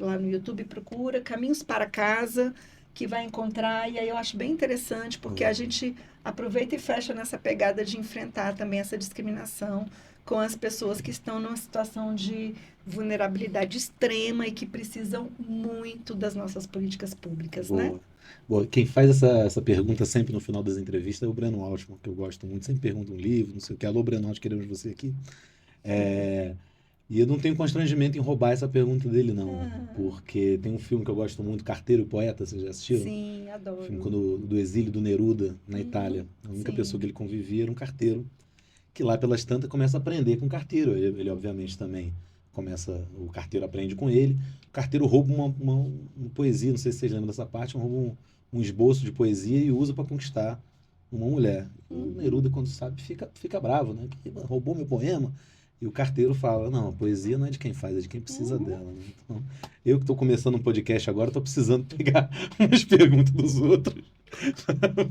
lá no YouTube, procura Caminhos para Casa, que vai encontrar, e aí eu acho bem interessante, porque a gente aproveita e fecha nessa pegada de enfrentar também essa discriminação com as pessoas que estão numa situação de vulnerabilidade extrema e que precisam muito das nossas políticas públicas, né? Boa. Boa. Quem faz essa pergunta sempre no final das entrevistas é o Breno Altman, que eu gosto muito. Sempre pergunta um livro, não sei o que. Alô, Breno Altman, queremos você aqui. E eu não tenho constrangimento em roubar essa pergunta dele, não. Porque tem um filme que eu gosto muito, Carteiro e Poeta, vocês já assistiram? Sim, adoro. O filme do exílio do Neruda, na Itália. A única sim. pessoa que ele convivia era um carteiro, que lá pelas tantas começa a aprender com o carteiro. Ele obviamente também o carteiro aprende com ele. O carteiro rouba uma poesia, não sei se vocês lembram dessa parte, rouba um esboço de poesia e usa para conquistar uma mulher. O Neruda, quando sabe, fica bravo, né? Que roubou meu poema. E o carteiro fala, não, a poesia não é de quem faz, é de quem precisa dela. Né? Então, eu que estou começando um podcast agora, estou precisando pegar umas perguntas dos outros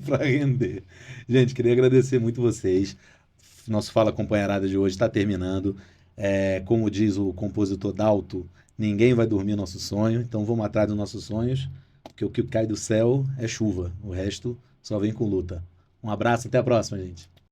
para render. Gente, queria agradecer muito vocês. Nosso Fala Companheirada de hoje está terminando. Como diz o compositor Dalto, ninguém vai dormir nosso sonho, então vamos atrás dos nossos sonhos, porque o que cai do céu é chuva, o resto só vem com luta. Um abraço, até a próxima, gente.